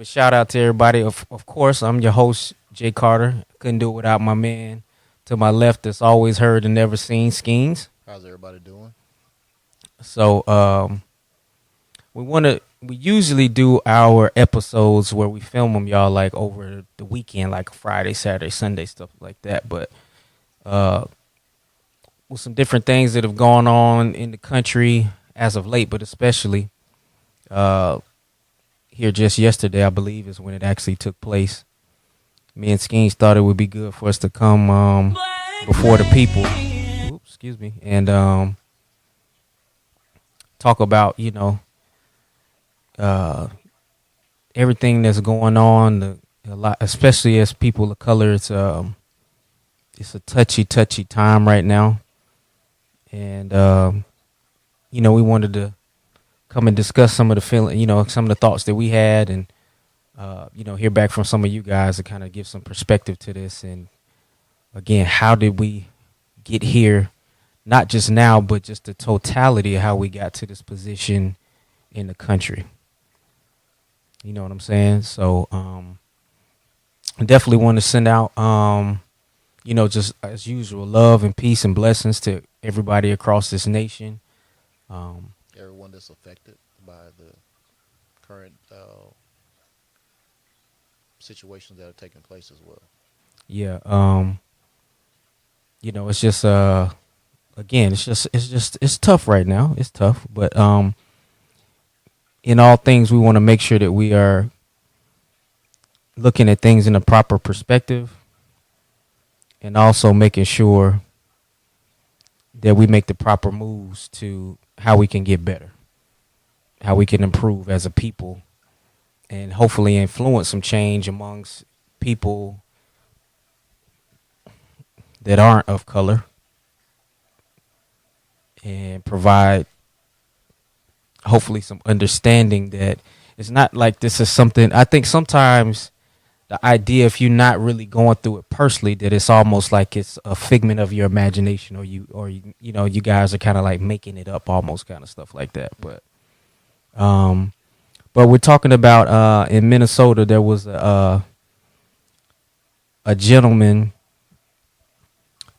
A shout out to everybody. Of course, I'm your host, Jay Carter. Couldn't do it without my man to my left that's always heard and never seen Skeens. How's everybody doing? So we usually do our episodes where we film them, y'all, like over the weekend, like Friday, Saturday, Sunday, stuff like that. But with some different things that have gone on in the country as of late, but especially here just yesterday, I believe, is when it actually took place. Me and Skeens thought it would be good for us to come before the people. Oops, excuse me, and talk about everything that's going on. A lot, especially as people of color. It's a touchy time right now, and we wanted to come and discuss some of the some of the thoughts that we had, and hear back from some of you guys to kind of give some perspective to this. And again, how did we get here? Not just now, but just the totality of how we got to this position in the country. You know what I'm saying? So I definitely want to send out, just as usual, love and peace and blessings to everybody across this nation. Everyone that's affected by the current situations that are taking place as well. Yeah. It's just again, it's tough right now. It's tough, but in all things, we want to make sure that we are looking at things in a proper perspective, and also making sure that we make the proper moves to how we can get better, how we can improve as a people, and hopefully influence some change amongst people that aren't of color, and provide hopefully some understanding that it's not like this is something. I think sometimes the idea, if you're not really going through it personally, that it's almost like it's a figment of your imagination, or you guys are kind of like making it up, almost, kind of stuff like that. But we're talking about in Minnesota, there was a gentleman.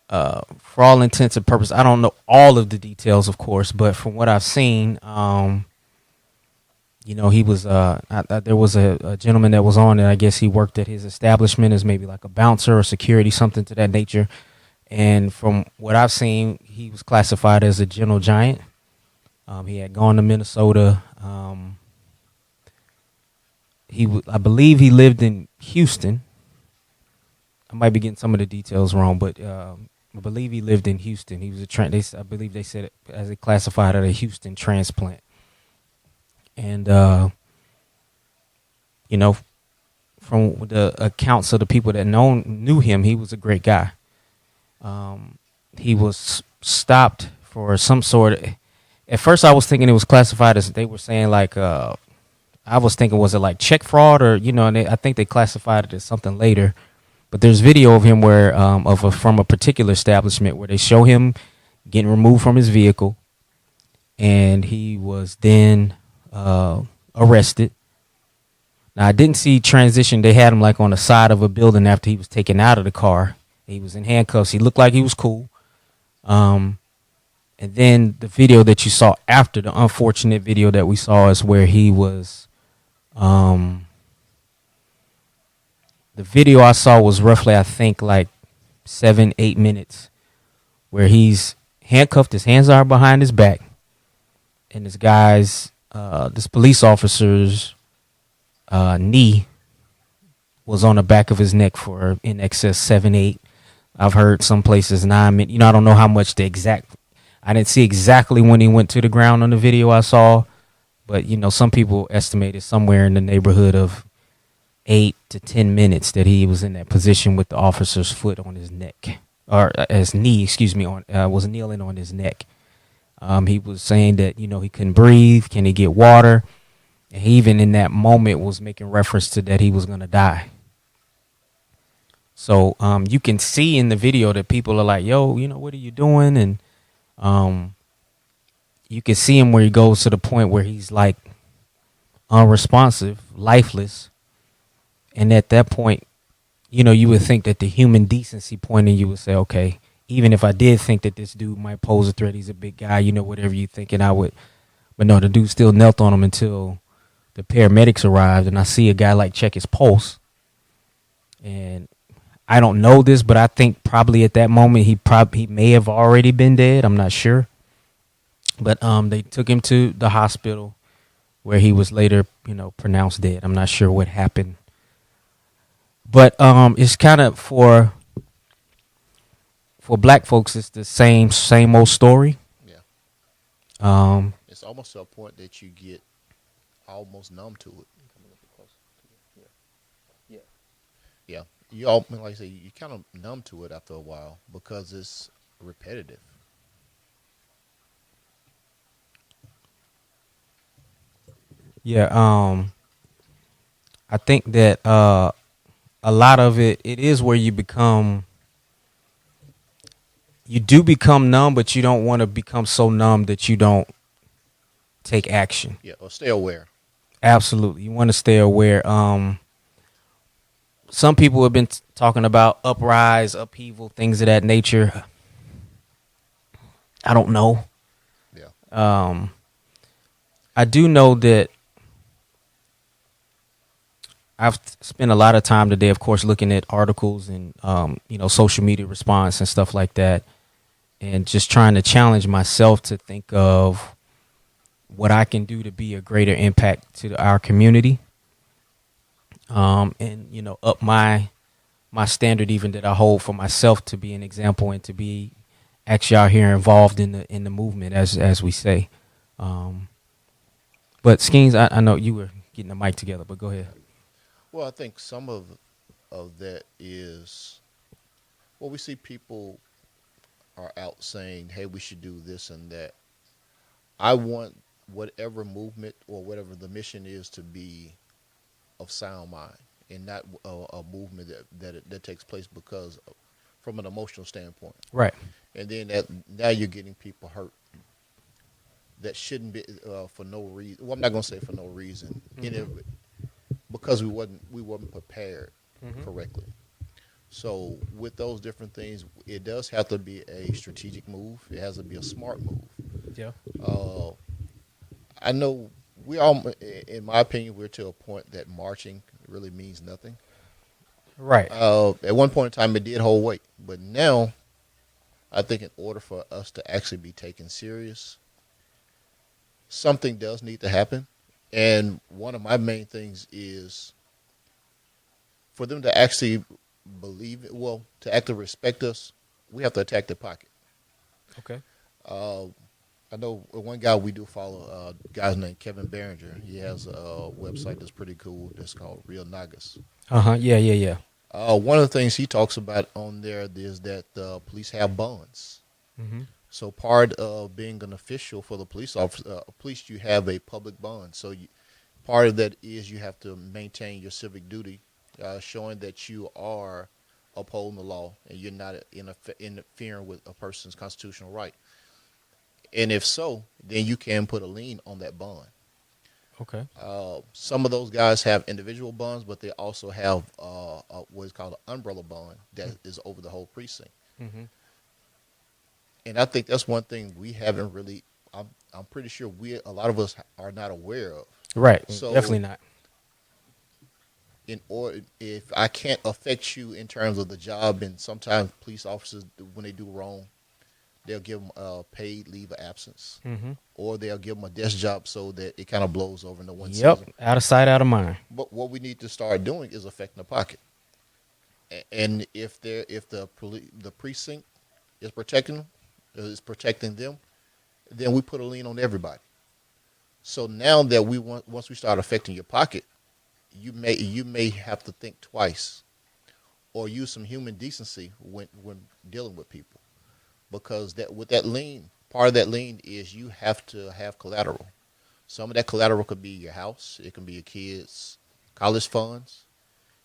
For all intents and purposes, I don't know all of the details, of course, but from what I've seen, he was there was a gentleman that was on it. I guess he worked at his establishment as maybe like a bouncer or security, something to that nature. And from what I've seen, he was classified as a gentle giant. He had gone to Minnesota. I believe he lived in Houston. I might be getting some of the details wrong, but I believe he lived in Houston. He was I believe they said it as they classified it, a Houston transplant. And from the accounts of the people that knew him, he was a great guy. He was stopped for some sort of. At first, I was thinking it was classified as, they were saying like, I was thinking, was it like check fraud, or and I think they classified it as something later. But there's video of him where from a particular establishment where they show him getting removed from his vehicle, and he was then arrested. Now, I didn't see transition. They had him like on the side of a building after he was taken out of the car. He was in handcuffs. He looked like he was cool. And then the video that you saw after, the unfortunate video that we saw, is where he was. The video I saw was roughly, I think, like 7-8 minutes, where he's handcuffed. His hands are behind his back, and this police officer's knee was on the back of his neck for in excess 7-8. I've heard some places 9 minutes. I don't know how much I didn't see exactly when he went to the ground on the video I saw, but some people estimated somewhere in the neighborhood of 8 to 10 minutes that he was in that position with the officer's foot on his neck, or his knee, was kneeling on his neck. He was saying that, he couldn't breathe. Can he get water? And he even in that moment was making reference to that he was going to die. So you can see in the video that people are like, yo, what are you doing? And you can see him where he goes to the point where he's like unresponsive, lifeless. And at that point, you would think that the human decency point in you would say, okay, even if I did think that this dude might pose a threat, he's a big guy, whatever you thinking, I would. But no, the dude still knelt on him until the paramedics arrived, and I see a guy like check his pulse. And I don't know this, but I think probably at that moment he may have already been dead. I'm not sure. But they took him to the hospital where he was later, pronounced dead. I'm not sure what happened. But it's kind of for black folks, it's the same old story. Yeah. It's almost to a point that you get almost numb to it. Yeah. You all, like I say, you kind of numb to it after a while because it's repetitive. Yeah. I think that a lot of it is where you do become numb, but you don't want to become so numb that you don't take action. Yeah, or stay aware. Absolutely. You want to stay aware. Some people have been talking about uprise, upheaval, things of that nature. I don't know. Yeah. I do know that I've spent a lot of time today, of course, looking at articles and, social media response and stuff like that, and just trying to challenge myself to think of what I can do to be a greater impact to our community. And, up my standard even that I hold for myself to be an example and to be actually out here involved in the movement, as we say. But Skeens, I know you were getting the mic together, but go ahead. Well, I think some of that is, we see people are out saying, hey, we should do this and that. I want whatever movement or whatever the mission is to be of sound mind and not a movement that takes place because from an emotional standpoint. Right. And then now you're getting people hurt that shouldn't be for no reason. Well, I'm not going to say for no reason. Mm-hmm. Because we wasn't prepared correctly. So with those different things, it does have to be a strategic move. It has to be a smart move. Yeah. I know we all, in my opinion, we're to a point that marching really means nothing. Right. At one point in time, it did hold weight, but now, I think in order for us to actually be taken serious, something does need to happen. And one of my main things is for them to actually believe it, to actually respect us, we have to attack their pocket. Okay. I know one guy we do follow, a guy's named Kevin Behringer. He has a website that's pretty cool that's called Real Nagas. Yeah. One of the things he talks about on there is that police have bonds. Mm-hmm. So part of being an official for the police officer, police, you have a public bond. So part of that is you have to maintain your civic duty, showing that you are upholding the law and you're not interfering with a person's constitutional right. And if so, then you can put a lien on that bond. Okay. Some of those guys have individual bonds, but they also have what is called an umbrella bond that is over the whole precinct. Mm-hmm. And I think that's one thing we haven't really. I'm pretty sure a lot of us are not aware of. Right. So definitely not. If I can't affect you in terms of the job, and sometimes police officers, when they do wrong, they'll give them a paid leave of absence, or they'll give them a desk job so that it kind of blows over into one season. Yep. Out of sight, out of mind. But what we need to start doing is affecting the pocket. And if the precinct is protecting them, then we put a lien on everybody. So now that once we start affecting your pocket, you may have to think twice, or use some human decency when dealing with people, because with that lien, part of that lien is you have to have collateral. Some of that collateral could be your house, it can be your kids' college funds,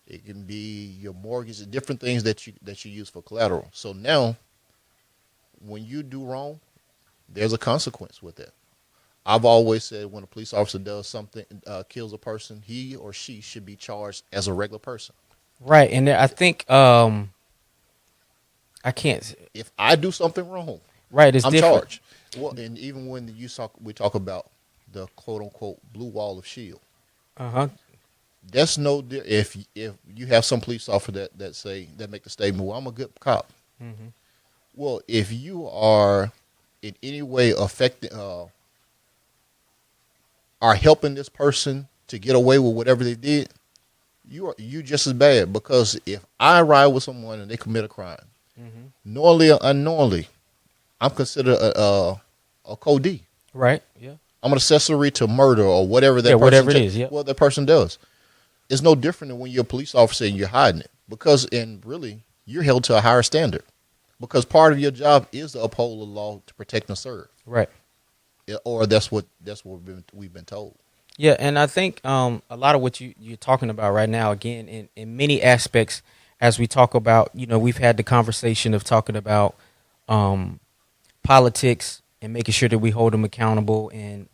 it can be your mortgage, different things that you use for collateral. So now, when you do wrong, there's a consequence with it. I've always said when a police officer does something, kills a person, he or she should be charged as a regular person. Right, and I think I can't. If I do something wrong, Right, it's I'm different. charged. Well, and even when we talk about the quote unquote blue wall of shield, that's no. If you have some police officer that make the statement, "Well, I'm a good cop." Mm-hmm. Well, if you are in any way affecting, are helping this person to get away with whatever they did, you just as bad. Because if I ride with someone and they commit a crime, knowingly or unknowingly, I'm considered a co-D. Right. Yeah. I'm an accessory to murder or whatever that person whatever it is. Yeah. what that person does. It's no different than when you're a police officer and you're hiding it, because really you're held to a higher standard, because part of your job is to uphold the law to protect and serve. Right. Or that's what we've been told. Yeah, and I think a lot of what you're talking about right now, again, in many aspects, as we talk about, we've had the conversation of talking about politics and making sure that we hold them accountable, and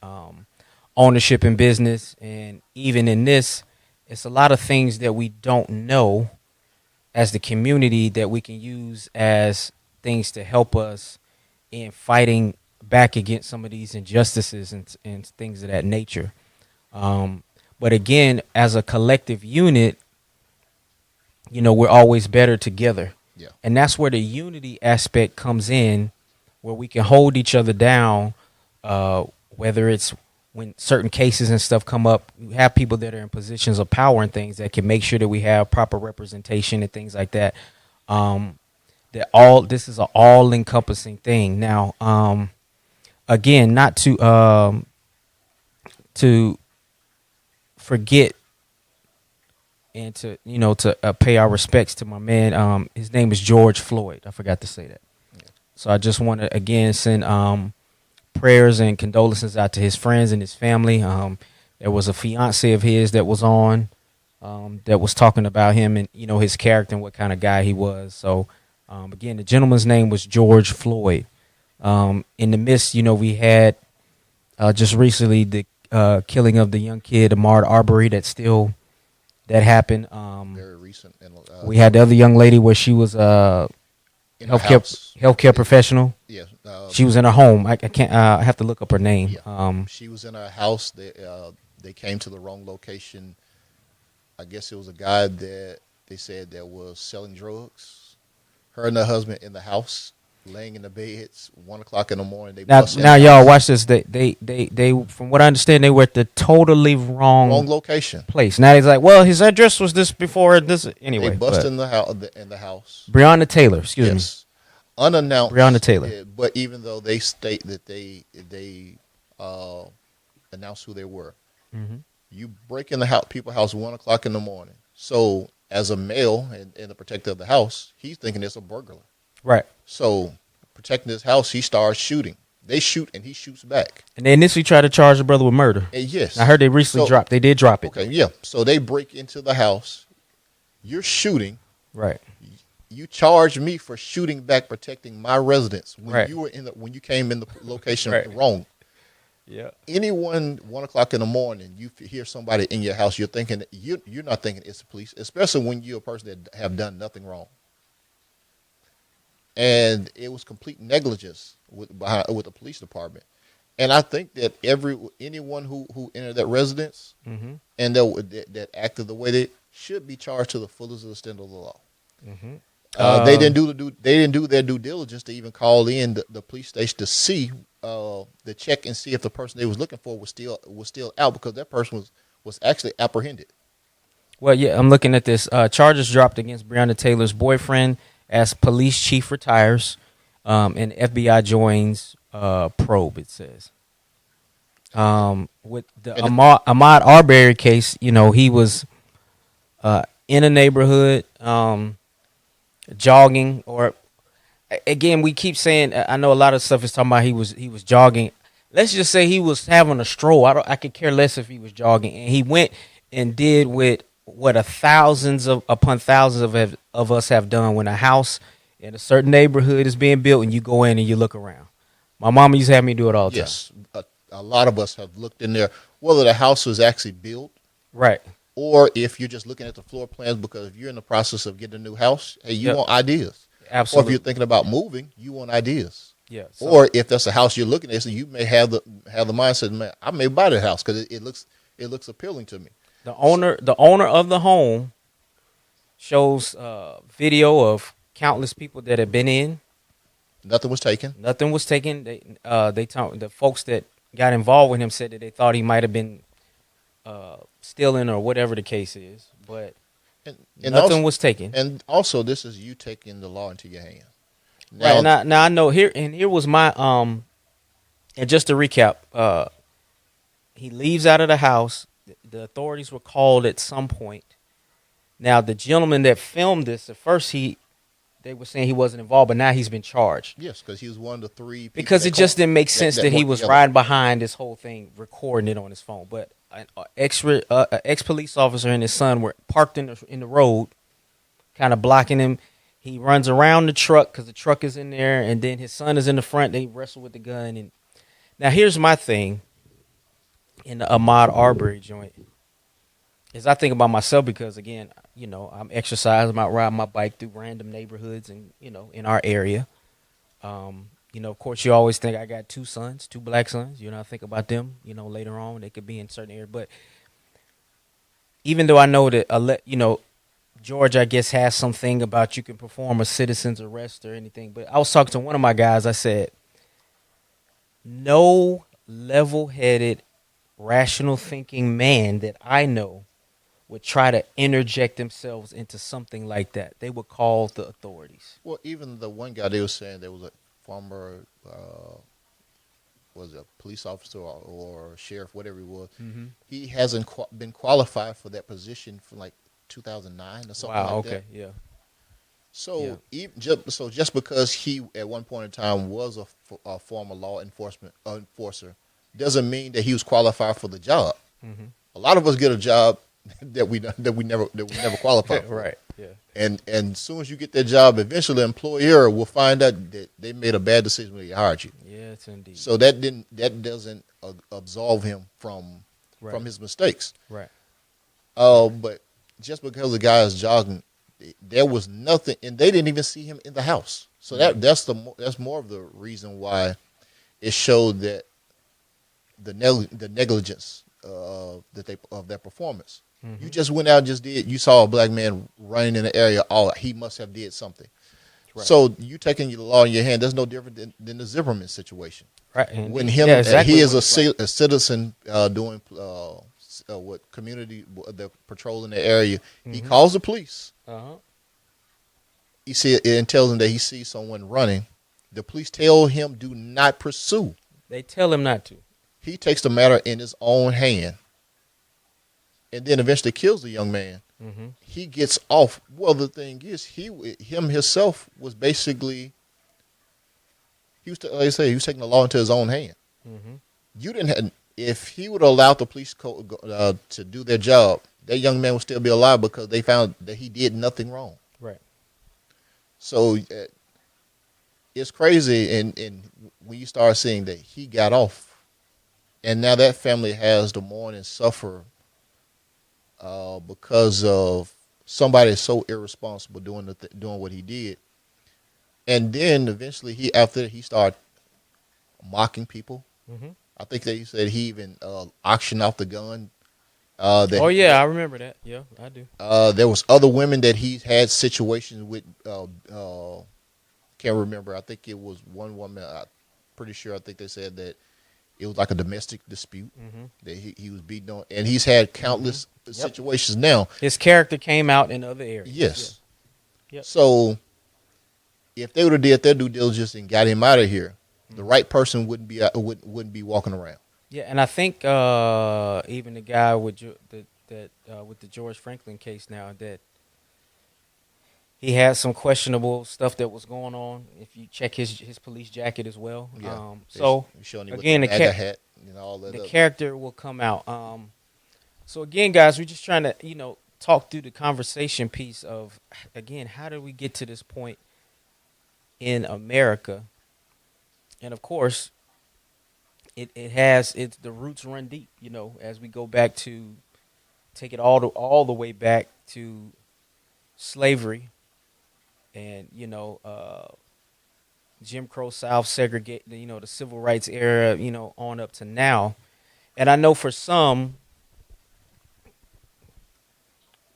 ownership in business, and even in this, it's a lot of things that we don't know as the community that we can use as things to help us in fighting back against some of these injustices and things of that nature. But again, as a collective unit, we're always better together. Yeah. And that's where the unity aspect comes in, where we can hold each other down, whether it's when certain cases and stuff come up. We have people that are in positions of power and things that can make sure that we have proper representation and things like that. This is an all-encompassing thing. Now, again, not to forget and to pay our respects to my man. His name is George Floyd. I forgot to say that. Yeah. So I just want to again send prayers and condolences out to his friends and his family. There was a fiance of his that was on that was talking about him and his character and what kind of guy he was. So again, the gentleman's name was George Floyd. In the midst, we had just recently the killing of the young kid Matar Barry that happened. Very recent. And, we had the other young lady where she was healthcare professional. Yes. She was in her home. I can't. I have to look up her name. Yeah. She was in her house. They came to the wrong location. I guess it was a guy that they said that was selling drugs. Her and her husband in the house, laying in the beds, 1:00 in the morning. Now y'all watch this. They from what I understand, they were at the totally wrong location place. Now he's like, well, his address was this before this anyway. They busted in the house. Breonna Taylor, excuse me, unannounced. Breonna Taylor. But even though they state that they announced who they were, you break in the house, people's house 1:00 in the morning. So as a male and the protector of the house, he's thinking it's a burglar. Right. So, protecting his house, he starts shooting. They shoot, and he shoots back. And they initially tried to charge the brother with murder. Yes. I heard they recently dropped. They did drop it. Okay, yeah. So, they break into the house. You're shooting. Right. You charge me for shooting back, protecting my residence when right. you were when you came in the location right. wrong. Yeah. Anyone 1:00 in the morning, you hear somebody in your house, you're thinking you're not thinking it's the police, especially when you're a person that have done nothing wrong. And it was complete negligence with the police department. And I think that anyone who entered that residence and that acted the way they should be charged to the fullest extent of the law. They didn't do their due diligence to even call in the police station to see the check and see if the person they was looking for was still out, because that person was actually apprehended. Well, yeah, I'm looking at this. Charges dropped against Breonna Taylor's boyfriend as police chief retires, and FBI joins probe, it says. With the Ahmaud Arbery case, he was in a neighborhood jogging, or again, we keep saying, I know a lot of stuff is talking about he was jogging. Let's just say he was having a stroll. I could care less if he was jogging, and he went and did what thousands upon thousands of us have done when a house in a certain neighborhood is being built and you go in and you look around. My mama used to have me do it all the time. Yes, a lot of us have looked in there, whether the house was actually built, Right. or if you're just looking at the floor plans, because if you're in the process of getting a new house, hey, you Yep. want ideas. Or if Absolutely. you're thinking about moving, you want ideas. Yeah. Or if that's a house you're looking at, so you may have the mindset, man, I may buy that house because it looks appealing to me. the owner of the home shows video of countless people that have been in. Nothing was taken. Nothing was taken. They told the folks that got involved with him said that they thought he might have been stealing or whatever the case is, but And nothing also, was taken. And also, this is you taking the law into your hands. Right now, I know here was my and just to recap, he leaves out of the house. The authorities were called at some point. Now the gentleman that filmed this, at first they were saying he wasn't involved, but now he's been charged. Yes, because he was one of the 3 people. Because it just didn't make sense that he worked was together. riding behind this whole thing, recording it on his phone. But an ex-police officer and his son were parked in the road, kind of blocking him. He runs around the truck because the truck is in there, and then his son is in the front. They wrestle with the gun. And now here's my thing in the Ahmaud Arbery joint is I think about myself because, again, you know, I'm exercising, I'm out riding my bike through random neighborhoods and, you know, in our area. You know, of course, you always think I got 2 sons, 2 black sons. You know, I think about them, you know, later on. They could be in certain areas. But even though I know that, you know, Georgia, I guess, has something about you can perform a citizen's arrest or anything. But I was talking to one of my guys. I said, no level-headed, rational thinking man that I know would try to interject themselves into something like that. They would call the authorities. Well, even the one guy they were saying there was a former was a police officer or sheriff, whatever he was. Mm-hmm. He hasn't been qualified for that position from like 2009 or something like that. Yeah. So just because he at one point in time was a former law enforcer doesn't mean that he was qualified for the job. Mm-hmm. A lot of us get a job that we never qualify for. Right. Yeah. And as soon as you get that job, eventually the employer will find out that they made a bad decision when they hired you. Yes, indeed. So that doesn't absolve him from his mistakes. Right. But just because the guy is jogging, there was nothing, and they didn't even see him in the house. So that's more of the reason why it showed that the negligence of their performance. Mm-hmm. You just went out and just did. You saw a black man running in the area. Oh, he must have did something. Right. So you taking the law in your hand. That's no different than the Zimmerman situation. Right. And when he is a citizen doing what community they're patrolling the area. Mm-hmm. He calls the police. Uh-huh. He see it and tells him that he sees someone running. The police tell him do not pursue. They tell him not to. He takes the matter in his own hand, and then eventually kills the young man. Mm-hmm. He gets off. Well, the thing is, himself was basically he was taking the law into his own hand. Mm-hmm. You didn't have. If he would have allowed the police to do their job, that young man would still be alive because they found that he did nothing wrong. Right. So it's crazy, and when you start seeing that he got off, and now that family has to mourn and suffer because of somebody so irresponsible doing what he did, and then eventually he started mocking people. Mm-hmm. I think that he said he even auctioned off the gun. I remember that. Yeah, I do. There was other women that he had situations with. Can't remember. I think it was one woman. I'm pretty sure. I think they said that it was like a domestic dispute that he was beaten on, and he's had countless situations now. His character came out in other areas. Yes. Yeah. Yep. So if they would have did their due diligence and got him out of here, the right person wouldn't be walking around. Yeah, and I think even the guy with the George Franklin case now, that he had some questionable stuff that was going on. If you check his police jacket as well. Yeah. So again, the hat and all that. The character will come out. So again, guys, we're just trying to talk through the conversation piece of, again, how did we get to this point in America? And of course, the roots run deep. As we go back to take it all the way back to slavery, and Jim Crow South segregate. The civil rights era. On up to now, and I know for some,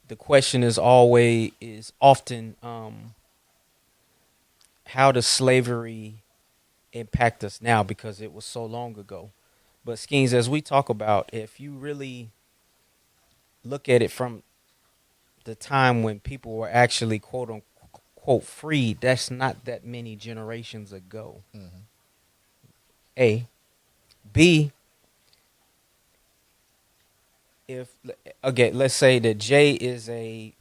the question is often, how does slavery impact us now, because it was so long ago. But Skeens, as we talk about, if you really look at it from the time when people were actually quote unquote freed, that's not that many generations ago. Mm-hmm. A. B. If again, let's say that Jay is a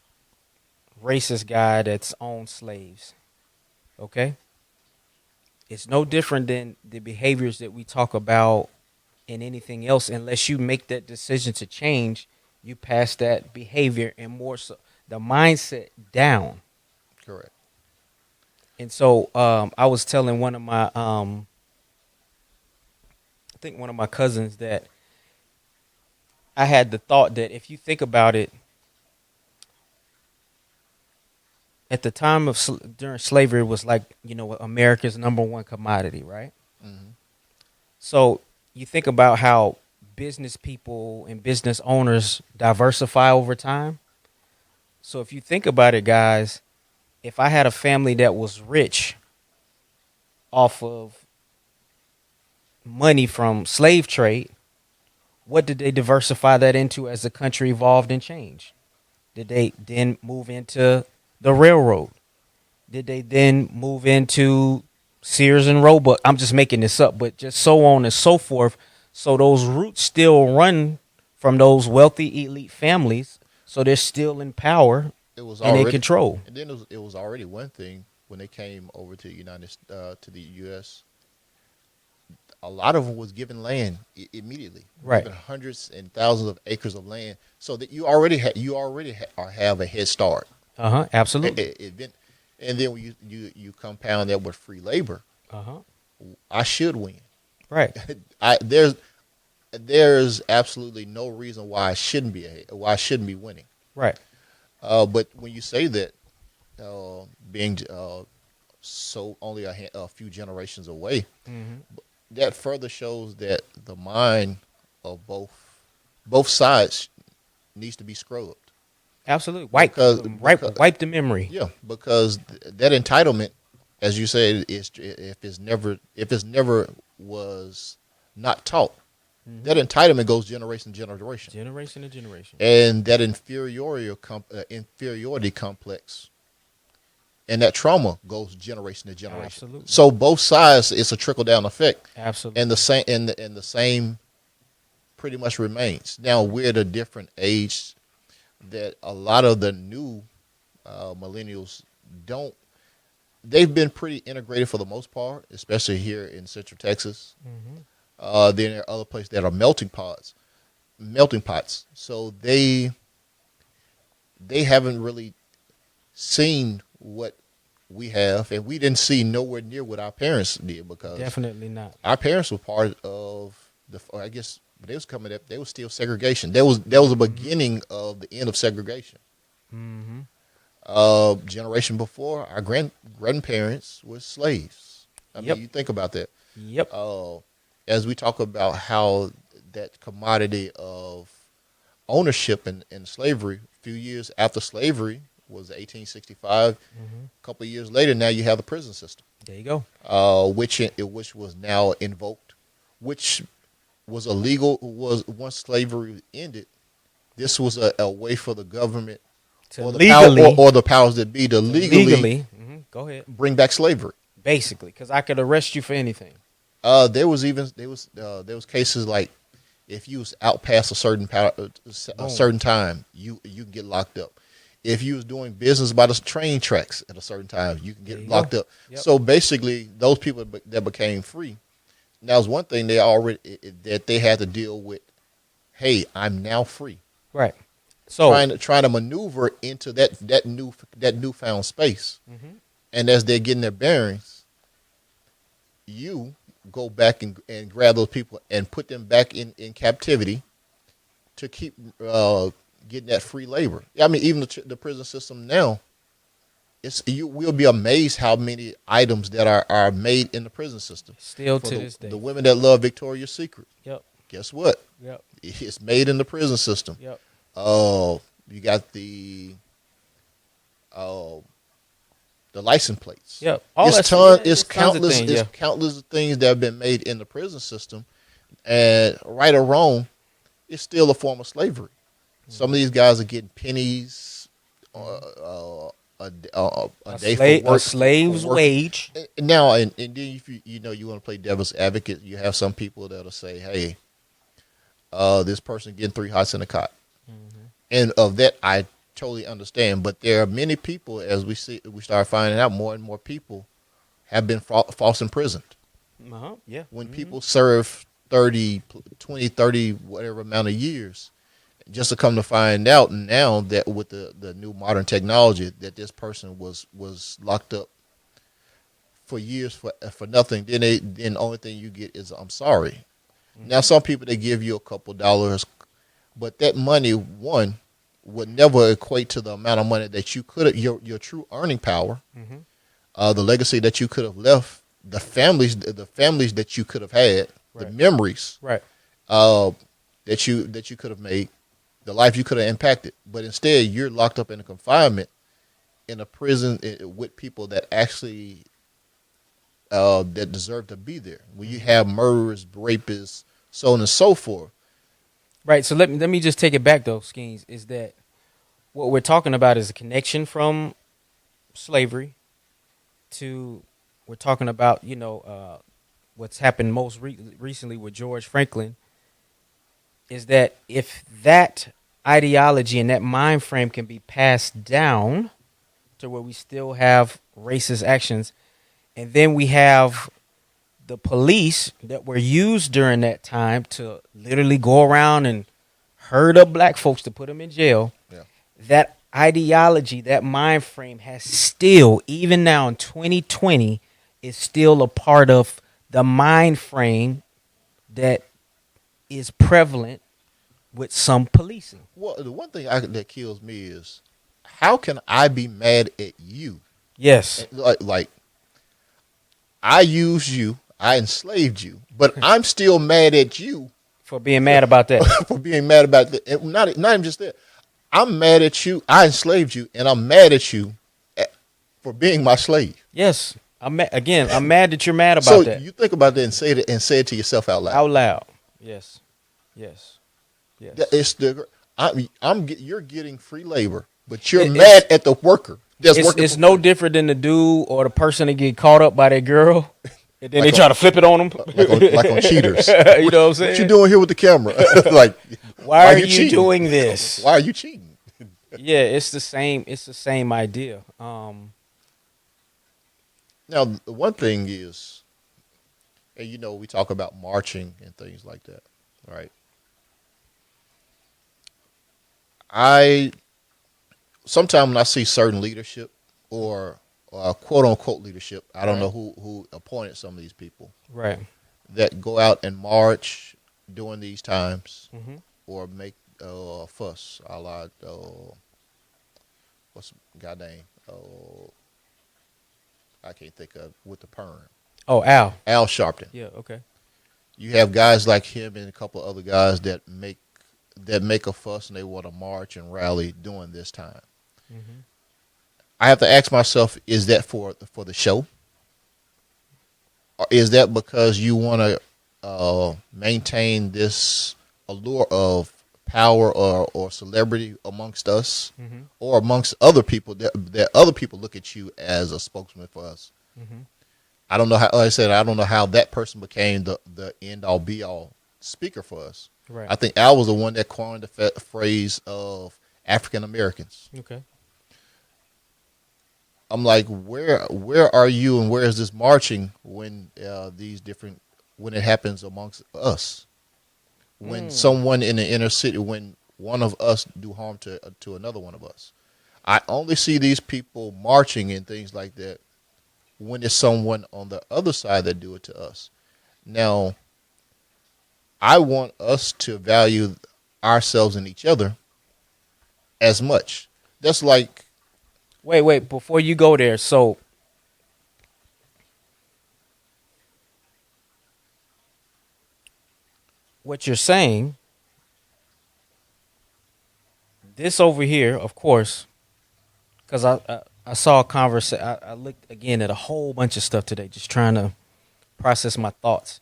racist guy that's owned slaves, okay? It's no different than the behaviors that we talk about in anything else. Unless you make that decision to change, you pass that behavior and more so the mindset down. Correct. And so I was telling one of my, I think one of my cousins, that I had the thought that if you think about it, at the time of during slavery, it was like, America's number one commodity, right? Mm-hmm. So you think about how business people and business owners diversify over time. So if you think about it, guys, if I had a family that was rich off of money from slave trade, what did they diversify that into as the country evolved and changed? Did they then move into the railroad? Did they then move into Sears and Roebuck? I'm just making this up, but just so on and so forth. So those roots still run from those wealthy elite families. So they're still in power and in control. And then it was already one thing when they came over to the U.S. A lot of them was given land immediately, right? Given hundreds and thousands of acres of land, so that you already have a head start. Absolutely. And then when you compound that with free labor, I should win. Right. There's absolutely no reason why I shouldn't be winning. Right. But when you say that, being so only a few generations away, that further shows that the mind of both sides needs to be scrubbed. Absolutely. Wipe the memory. Yeah, because that entitlement, as you said, is if it's never was not taught, that entitlement goes generation to generation. And that inferiority complex and that trauma goes generation to generation. Absolutely. So both sides, it's a trickle down effect. Absolutely. And the same pretty much remains. Now we're at a different age that a lot of the new millennials don't. They've been pretty integrated for the most part, especially here in Central Texas. Then there are other places that are melting pots. So they haven't really seen what we have, and we didn't see nowhere near what our parents did, because definitely not. Our parents were part of I guess they was coming up. They was still segregation. That was the beginning of the end of segregation. Generation before, our grandparents were slaves. I mean, you think about that. Yep. As we talk about how that commodity of ownership in slavery, a few years after slavery was 1865, a couple of years later, now you have the prison system. There you go. Which was now invoked, which was illegal. Was once slavery ended, this was a way for the government or the powers that be to legally go ahead, bring back slavery. Basically, because I could arrest you for anything. There was cases like if you was out past a certain time, you can get locked up. If you was doing business by the train tracks at a certain time, you can get locked up. Yep. So basically, those people that became free, now was one thing they had to deal with. Hey, I'm now free. Right. So trying to maneuver into that newfound space, and as they're getting their bearings, you go back and grab those people and put them back in captivity to keep getting that free labor. I mean, even the prison system now, you will be amazed how many items that are made in the prison system. Still to this day. The women that love Victoria's Secret. Yep. Guess what? Yep. It's made in the prison system. Yep. You got the license plates. Yep. It's countless. It's countless things that have been made in the prison system, and right or wrong, it's still a form of slavery. Mm-hmm. Some of these guys are getting pennies, a day for work, a slave's wage. Now, and then if you want to play devil's advocate, you have some people that'll say, "Hey, this person getting 3 hots in a cot," and of that I totally understand. But there are many people, as we start finding out, more and more people have been false imprisoned. Yeah. When people serve 30, 20, 30, whatever amount of years, just to come to find out now that with the new modern technology that this person was locked up for years for nothing, then the only thing you get is I'm sorry. Mm-hmm. Now some people, they give you a couple dollars, but that money, one, would never equate to the amount of money that you could have, your true earning power, the legacy that you could have left, the families that you could have had, the memories, that you could have made, the life you could have impacted. But instead, you're locked up in a confinement in a prison with people that actually that deserve to be there. When you have murderers, rapists, so on and so forth. Right. So let me just take it back though, Skeens, is that what we're talking about is a connection from slavery to, we're talking about, what's happened most recently with George Franklin, is that if that ideology and that mind frame can be passed down to where we still have racist actions, and then we have the police that were used during that time to literally go around and herd up black folks to put them in jail. Yeah. That ideology, that mind frame has still, even now in 2020, is still a part of the mind frame that is prevalent with some policing. Well, the one thing that kills me is, how can I be mad at you? Yes. Like I used you, I enslaved you, but I'm still mad at you for being mad about that. For being mad about that. And not even just that. I'm mad at you. I enslaved you, and I'm mad at you for being my slave. Yes. I'm mad that you're mad about that. So you think about that and say it to yourself out loud. Out loud. Yes. Yes. Yes. You're getting free labor, but you're mad at the worker. It's no different than the dude or the person that get caught up by that girl, and then they try to flip it on them, like on cheaters. You know what I'm saying? What you doing here with the camera? Like, why are you doing this? Why are you cheating? Yeah, it's the same. It's the same idea. Now, the one thing is, and we talk about marching and things like that, right? Sometimes when I see certain leadership or quote unquote leadership, I don't know who appointed some of these people, right, that go out and march during these times, or make a fuss, a la what's the guy name? I can't think of, with the perm. Oh, Al Sharpton. Yeah, okay. You have guys like him and a couple of other guys that make a fuss and they want to march and rally during this time. Mm-hmm. I have to ask myself, is that for the show? Or is that because you want to maintain this allure of power or celebrity amongst us, or amongst other people that other people look at you as a spokesman for us? Mm-hmm. I don't know how. Like I said, I don't know how that person became the end all be all speaker for us. Right. I think Al was the one that coined the phrase of African Americans. Okay. I'm like, where are you, and where is this marching when when it happens amongst us? When someone in the inner city, when one of us do harm to another one of us. I only see these people marching and things like that when it's someone on the other side that do it to us. Now, I want us to value ourselves and each other as much. That's like, Wait, before you go there, so what you're saying, this over here, of course, because I saw a conversation. I looked again at a whole bunch of stuff today, just trying to process my thoughts.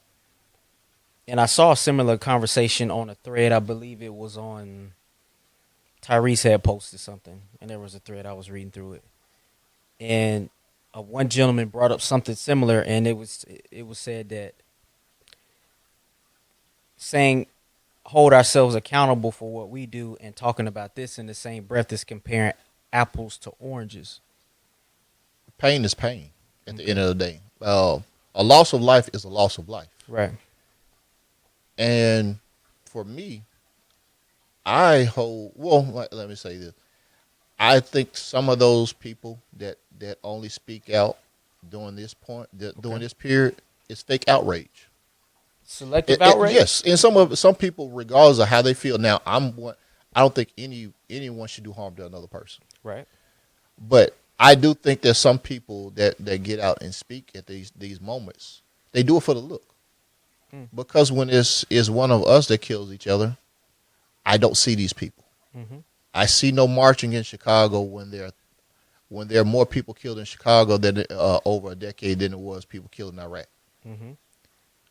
And I saw a similar conversation on a thread. I believe it was on Tyrese had posted something, and there was a thread. I was reading through it, and one gentleman brought up something similar, and it was said that saying hold ourselves accountable for what we do and talking about this in the same breath is comparing apples to oranges. pain is pain at the end of the day. A loss of life is a loss of life. Right. And for me, let me say this. I think some of those people that only speak out during this during this period is fake outrage. Selective outrage? Yes. And some people, regardless of how they feel. Now, I don't think anyone should do harm to another person. Right. But I do think there's some people that get out and speak at these moments. They do it for the look. Because when it's one of us that kills each other, I don't see these people. Mm-hmm. I see no marching in Chicago when there are more people killed in Chicago than over a decade than it was people killed in Iraq. Mm-hmm.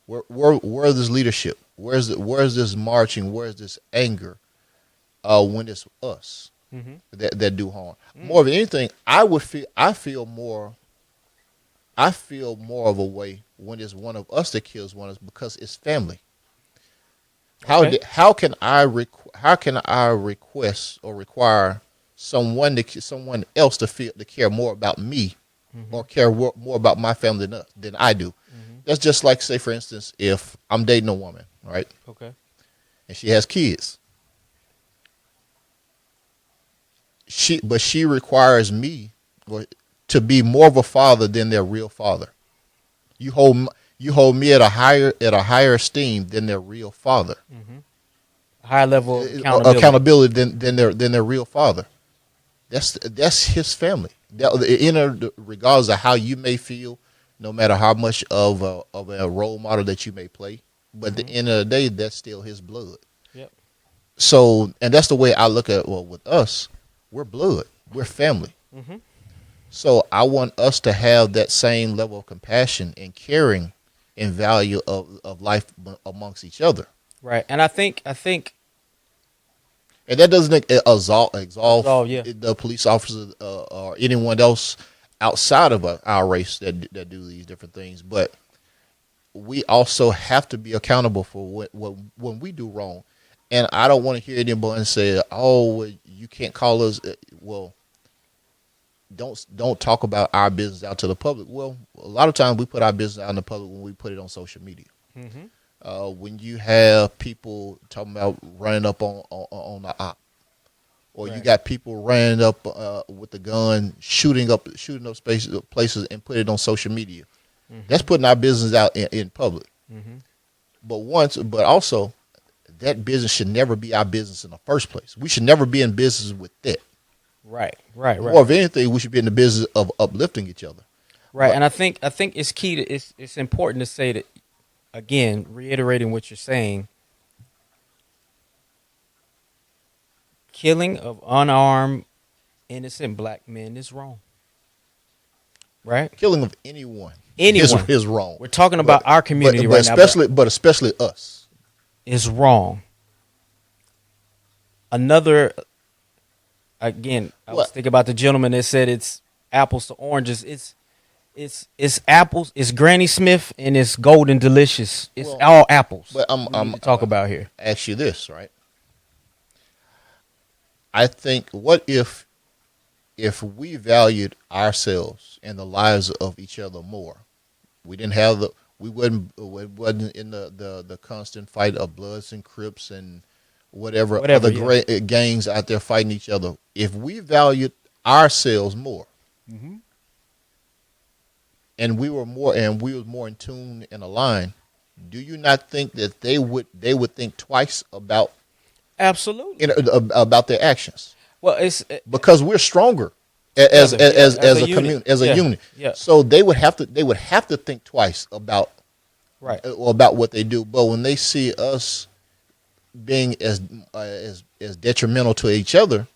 Where's this leadership? Where's this marching? Where's this anger? When it's us that do harm. More than anything, I feel more of a way when it's one of us that kills one of us because it's family. Okay. How can I request or require someone else to care more about me or care more about my family than I do? That's just like, say, for instance, if I'm dating a woman, right? Okay. And she has kids. She requires me to be more of a father than their real father. You hold me at a higher esteem than their real father. Mm-hmm. A higher level of accountability than their real father. That's his family. Regardless of how you may feel, no matter how much of a role model that you may play, but at the end of the day, that's still his blood. Yep. So, and that's the way I look at it. Well, with us, we're blood. We're family. Mm-hmm. So I want us to have that same level of compassion and caring and value of life amongst each other. Right. And I think and that doesn't exalt yeah, the police officers or anyone else outside of our race that do these different things. But we also have to be accountable for when we do wrong. And I don't want to hear anyone say, "Oh, you can't call us." Well, don't talk about our business out to the public. Well, a lot of times we put our business out in the public when we put it on social media. Mm-hmm. When you have people talking about running up on the op, or right, you got people running up with the gun, shooting up places and put it on social media. Mm-hmm. That's putting our business out in public. Mm-hmm. But also, that business should never be our business in the first place. We should never be in business with that. Right. More of anything, we should be in the business of uplifting each other. Right, and I think it's key to it's important to say that, again, reiterating what you're saying. Killing of unarmed, innocent black men is wrong. Right? Killing of anyone is wrong. We're talking about our community right now. Especially us. Is wrong. Again, I was thinking about the gentleman that said it's apples to oranges. It's apples. It's Granny Smith and it's Golden Delicious. It's all apples. But I'm talk about here. Ask you this, right? I think, what if we valued ourselves and the lives of each other more? We wasn't in the constant fight of Bloods and Crips and whatever other gangs out there fighting each other. If we valued ourselves more, and we were more in tune and aligned, do you not think that they would think twice about Absolutely. about their actions? Well, it's Because we're stronger as a community, as a unit. Yeah. So they would have to think twice about Right. about what they do. But when they see us being as detrimental to each other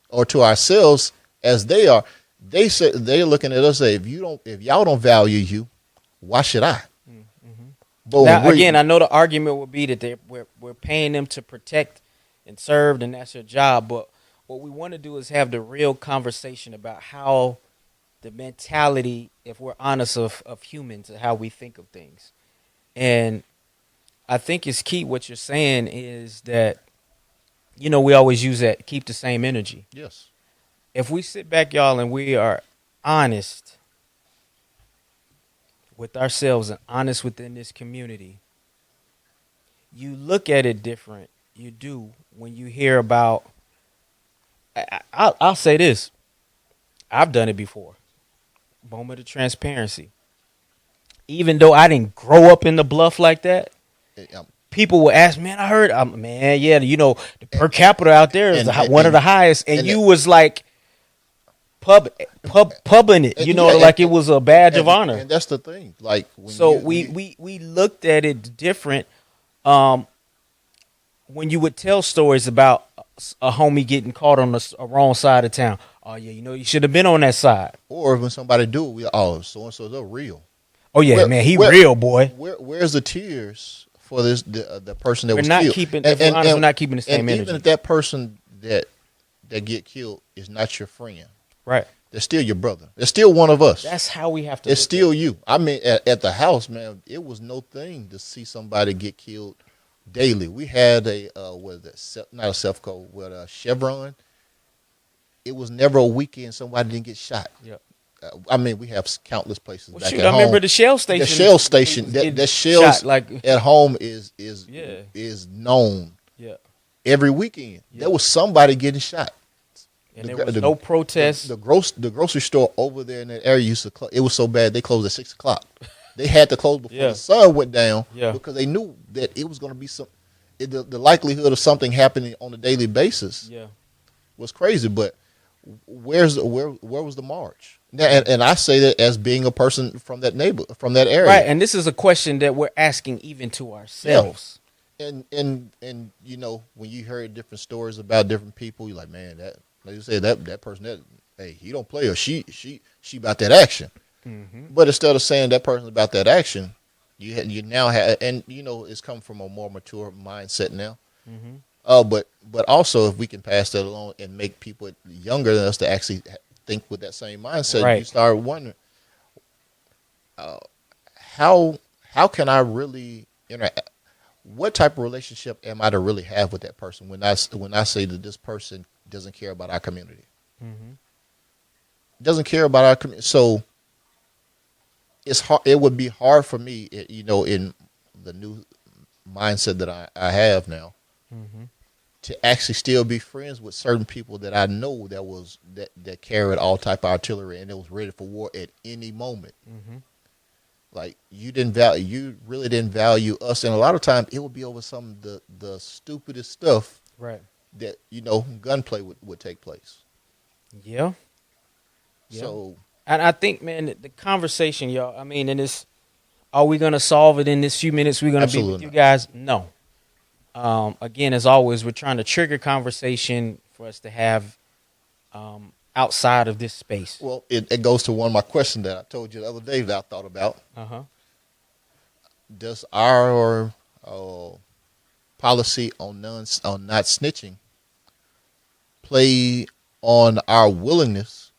or to ourselves as they are, they're looking at us and say, if y'all don't value you, why should I? But now, again, I know the argument would be that we're paying them to protect and serve, and that's their job. But what we want to do is have the real conversation about how the mentality, if we're honest, of humans and how we think of things. And I think it's key what you're saying is that, we always use that, keep the same energy. Yes. If we sit back, y'all, and we are honest with ourselves and honest within this community, you look at it different. You do when you hear about. I'll say this. I've done it before. Moment of transparency. Even though I didn't grow up in the Bluff like that, people will ask, "Man, I heard, man, yeah, the per capita out there is one of the highest," and you was like. Pubbing it, like it was a badge of honor. And that's the thing. Like, we looked at it different. When you would tell stories about a homie getting caught on the wrong side of town, oh yeah, you should have been on that side. Or when somebody do it, so and so they're real. Oh yeah, man, he real boy. Where's the tears for the person that we're was not killed? Keeping, if we're honest, we're not keeping the same energy. Even if that person that get killed is not your friend. Right. They're still your brother. They're still one of us. That's how we have to. It's still you. I mean, at the house, man, it was no thing to see somebody get killed daily. We had not a Selfco, but a Chevron. It was never a weekend somebody didn't get shot. Yep. I mean, we have countless places back at home. I remember the Shell station. The Shell station. That Shell at home is known. Yeah. Every weekend there was somebody getting shot. And there was no protest. The grocery store over there in that area used to close. It was so bad they closed at 6:00. They had to close before the sun went down because they knew that it was going to be the likelihood of something happening on a daily basis was crazy. But where was the march? And I say that as being a person from that area. Right, and this is a question that we're asking even to ourselves. Yeah. And when you heard different stories about different people, you're like, man, that. Like you said, that person, he don't play, or she about that action. Mm-hmm. But instead of saying that person's about that action, you now have, and it's come from a more mature mindset now. Mm-hmm. But also if we can pass that along and make people younger than us to actually think with that same mindset, you start wondering, how can I really interact? What type of relationship am I to really have with that person when I say that this person doesn't care about our community, doesn't care about our community? So it's hard. It would be hard for me, in the new mindset that I have now, to actually still be friends with certain people that I know that carried all type of artillery and it was ready for war at any moment. Like you really didn't value us, and a lot of times it would be over some of the stupidest stuff, right? That gunplay would take place. Yeah. So, and I think, man, the conversation, y'all. I mean, are we gonna solve it in this few minutes? We're gonna be with you guys? No. Again, as always, we're trying to trigger conversation for us to have outside of this space. Well, it goes to one of my questions that I told you the other day that I thought about. Does our policy on not snitching play on our willingness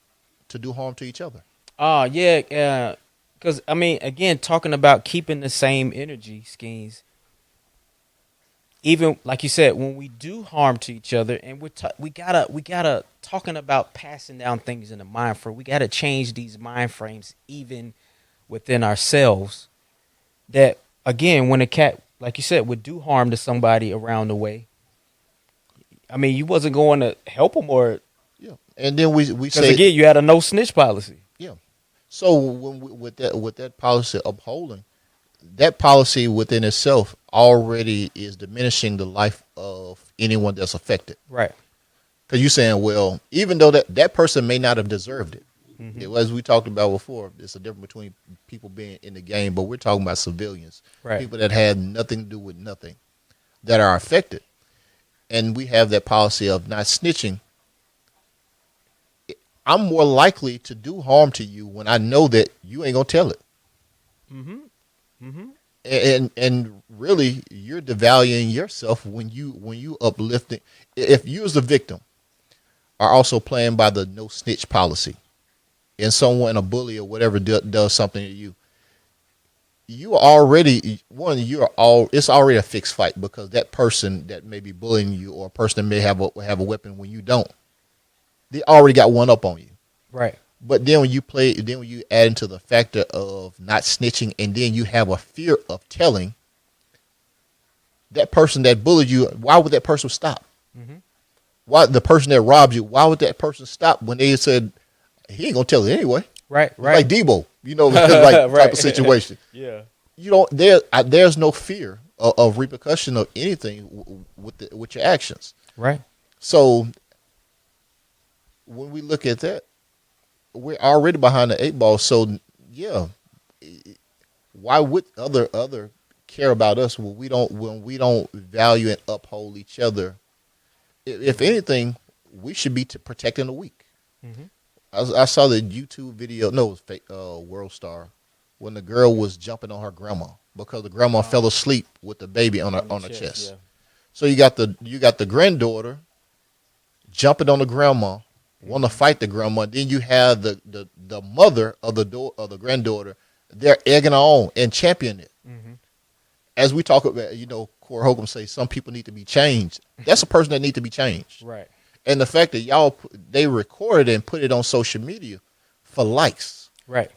to do harm to each other? Yeah. Because I mean, again, talking about keeping the same energy schemes. Even like you said, when we do harm to each other, and we gotta talking about passing down things in the mind frame. We gotta change these mind frames even within ourselves. That again, when a cat, like you said, would do harm to somebody around the way, I mean, you wasn't going to help them or and then we say again, you had a no snitch policy. Yeah. So with that policy upholding, that policy within itself already is diminishing the life of anyone that's affected. Right. Because you're saying, well, even though that person may not have deserved it, as we talked about before, it's a difference between people being in the game, but we're talking about civilians, Right. people that had nothing to do with nothing, that are affected. And we have that policy of not snitching. I'm more likely to do harm to you when I know that you ain't gonna tell it. And really, you're devaluing yourself when you uplifting. If you as the victim are also playing by the no snitch policy, and someone, a bully or whatever, does something to you, you already it's already a fixed fight, because that person that may be bullying you, or a person that may have a weapon when you don't, they already got one up on you. Right. But then when you add into the factor of not snitching, and then you have a fear of telling, that person that bullied you, why would that person stop? Why the person that robbed you, why would that person stop when they said he ain't gonna tell it anyway? Right. Like Debo, like Right. type of situation. Yeah. You don't there's no fear of repercussion of anything with your actions. Right. So when we look at that, we're already behind the 8 ball. So yeah, why would other care about us when we don't value and uphold each other? If anything, we should be protecting the weak. I saw the YouTube video. No, it was fake, World Star, when the girl was jumping on her grandma because the grandma fell asleep with the baby on her chest. Yeah. So you got the granddaughter jumping on the grandma, want to fight the grandma. Then you have the mother of the granddaughter. They're egging her on and championing it. As we talk about, Corey Holcomb say some people need to be changed. That's a person that needs to be changed. Right. And the fact that they recorded and put it on social media for likes. Right.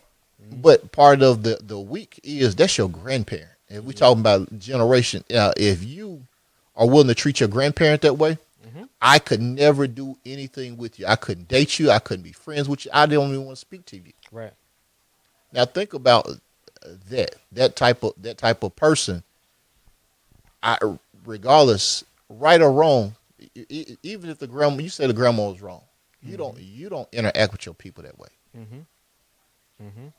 But part of the week is that's your grandparent. And we talking about generation. If you are willing to treat your grandparent that way, I could never do anything with you. I couldn't date you. I couldn't be friends with you. I don't even want to speak to you. Right. Now think about that type of person. Regardless, right or wrong, even if you say the grandma was wrong, you don't interact with your people that way.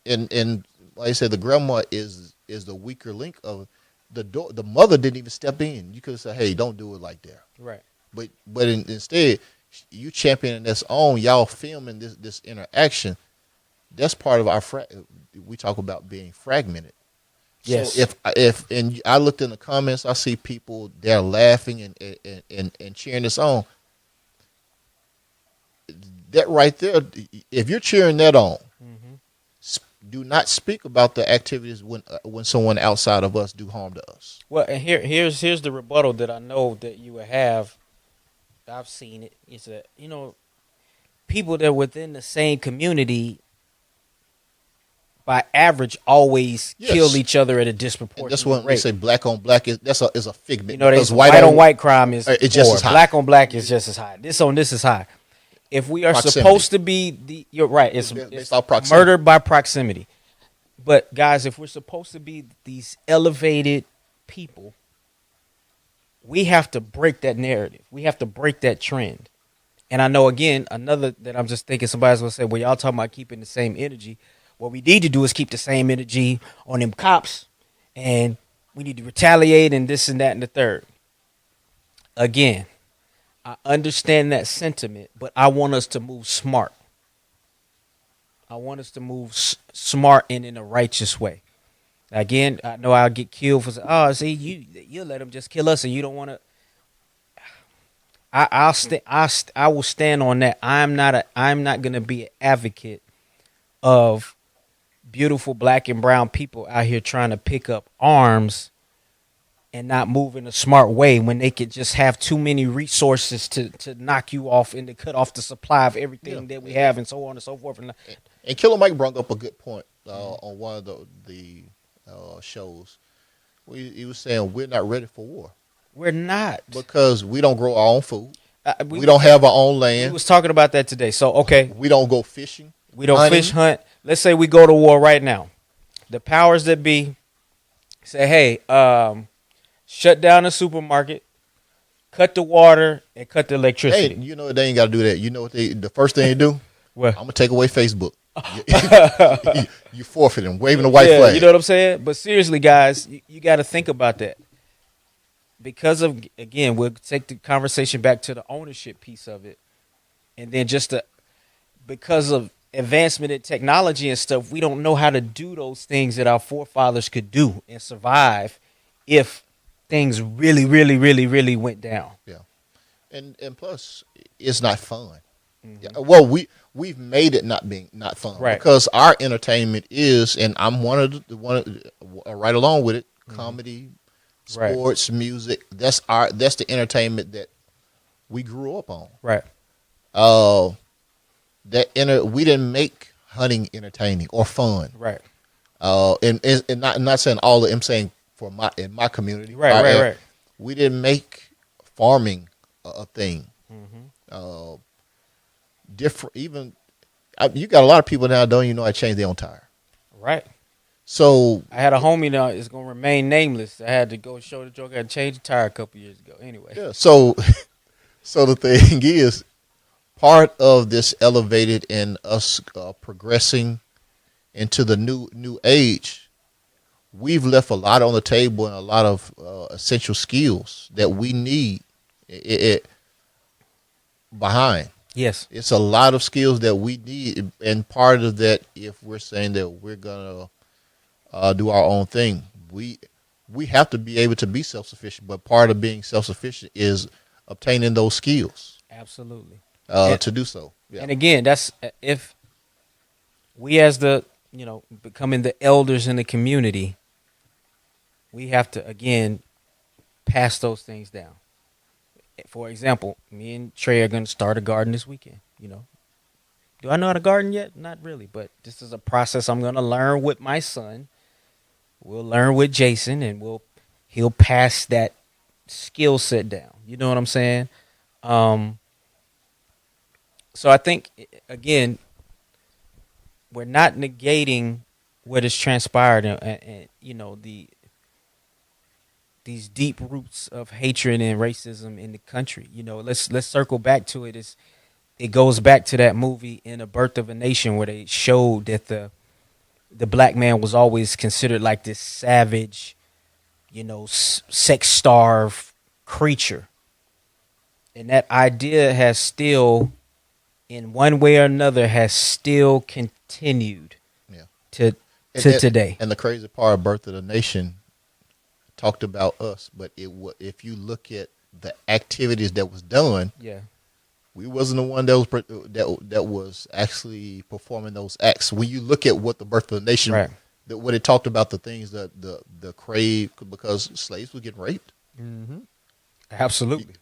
And like I said, the grandma is the weaker link of the mother didn't even step in. You could have said, hey, don't do it like that. Right. But instead, you championing this on, y'all filming this interaction. That's part of our we talk about being fragmented. Yes. So if I looked in the comments, I see people they're laughing and cheering this on. That right there, if you're cheering that on, do not speak about the activities when someone outside of us do harm to us. Well, and here's the rebuttal that I know that you would have. I've seen it. It's that people that are within the same community, by average, always kill each other at a disproportionate That's when rate. they say black on black is a figment. They say white on white crime is it's just as high. Black on black is just as high. This on this is high. If we are supposed to be you're right. It's murder by proximity. But guys, if we're supposed to be these elevated people, we have to break that narrative. We have to break that trend. And I know, again, another that I'm just thinking somebody's going to say, well, y'all talking about keeping the same energy. What we need to do is keep the same energy on them cops, and we need to retaliate and this and that and the third. Again, I understand that sentiment, but I want us to move smart. I want us to move smart and in a righteous way. Again, I know I'll get killed for saying, you let them just kill us, and you don't want to. I will stand on that. I'm not going to be an advocate of beautiful black and brown people out here trying to pick up arms and not move in a smart way when they could just have too many resources to knock you off and to cut off the supply of everything that we have and so on and so forth. And Killer Mike brought up a good point on one of the shows. He was saying we're not ready for war. We're not. Because we don't grow our own food. We don't have our own land. We was talking about that today. So, okay. We don't go fishing. We don't fish, hunt. Let's say we go to war right now. The powers that be Say, hey, shut down the supermarket, cut the water, and cut the electricity. Hey, you know they ain't got to do that. You know what the first thing they do? What? I'm gonna take away Facebook. You forfeiting, waving the white flag. You know what I'm saying? But seriously, guys, you got to think about that. Because of, again, we'll take the conversation back to the ownership piece of it. And then because of advancement in technology and stuff, we don't know how to do those things that our forefathers could do and survive if things really, really, really, really went down. Yeah. And plus, it's not fun. Mm-hmm. Well, we've made it not fun, right? Because our entertainment is, and I'm right along with it, comedy, sports, music. That's the entertainment that we grew up on, right? We didn't make hunting entertaining or fun, right? And not saying all of. I'm saying in my community, right. We didn't make farming a thing. Mm-hmm. Different, even you got a lot of people now don't even know how to change their own tire. Right. So I had a homie now is gonna remain nameless. I had to go show the joke. I had to change the tire a couple years ago. Anyway. Yeah. So the thing is, part of this elevated and us progressing into the new age, we've left a lot on the table and a lot of essential skills that we need behind. Yes. It's a lot of skills that we need. And part of that, if we're saying that we're going to do our own thing, we have to be able to be self-sufficient. But part of being self-sufficient is obtaining those skills. Absolutely. To do so. Yeah. And again, that's if we as becoming the elders in the community, we have to, again, pass those things down. For example, me and Trey are going to start a garden this weekend. Do I know how to garden yet? Not really, but this is a process I'm going to learn with my son. We'll learn with Jason, and he'll pass that skill set down. You know what I'm saying? So I think, again, we're not negating what has transpired and these deep roots of hatred and racism in the country. Let's circle back to it. It goes back to that movie In the Birth of a Nation, where they showed that the black man was always considered like this savage, sex-starved creature. And that idea has still, in one way or another, has still continued to today. And the crazy part of Birth of the Nation talked about us, but if you look at the activities that was done, we wasn't the one that was actually performing those acts. When you look at what the Birth of the Nation, what it talked about, the things that the crave, because slaves were getting raped. Mm-hmm. Absolutely.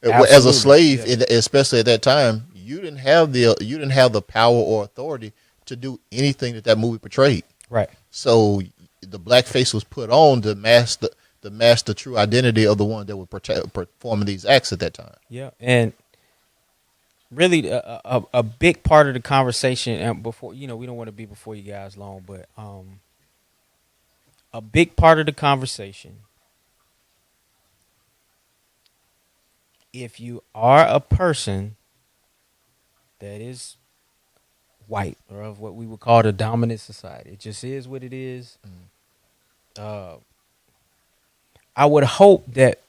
As a slave, especially at that time, you didn't have the power or authority to do anything that movie portrayed. Right. So the blackface was put on to mask the true identity of the one that were performing these acts at that time. Yeah, and really a big part of the conversation, and before we don't want to be before you guys long, but a big part of the conversation, if you are a person that is white or of what we would call the dominant society, it just is what it is. I would hope that,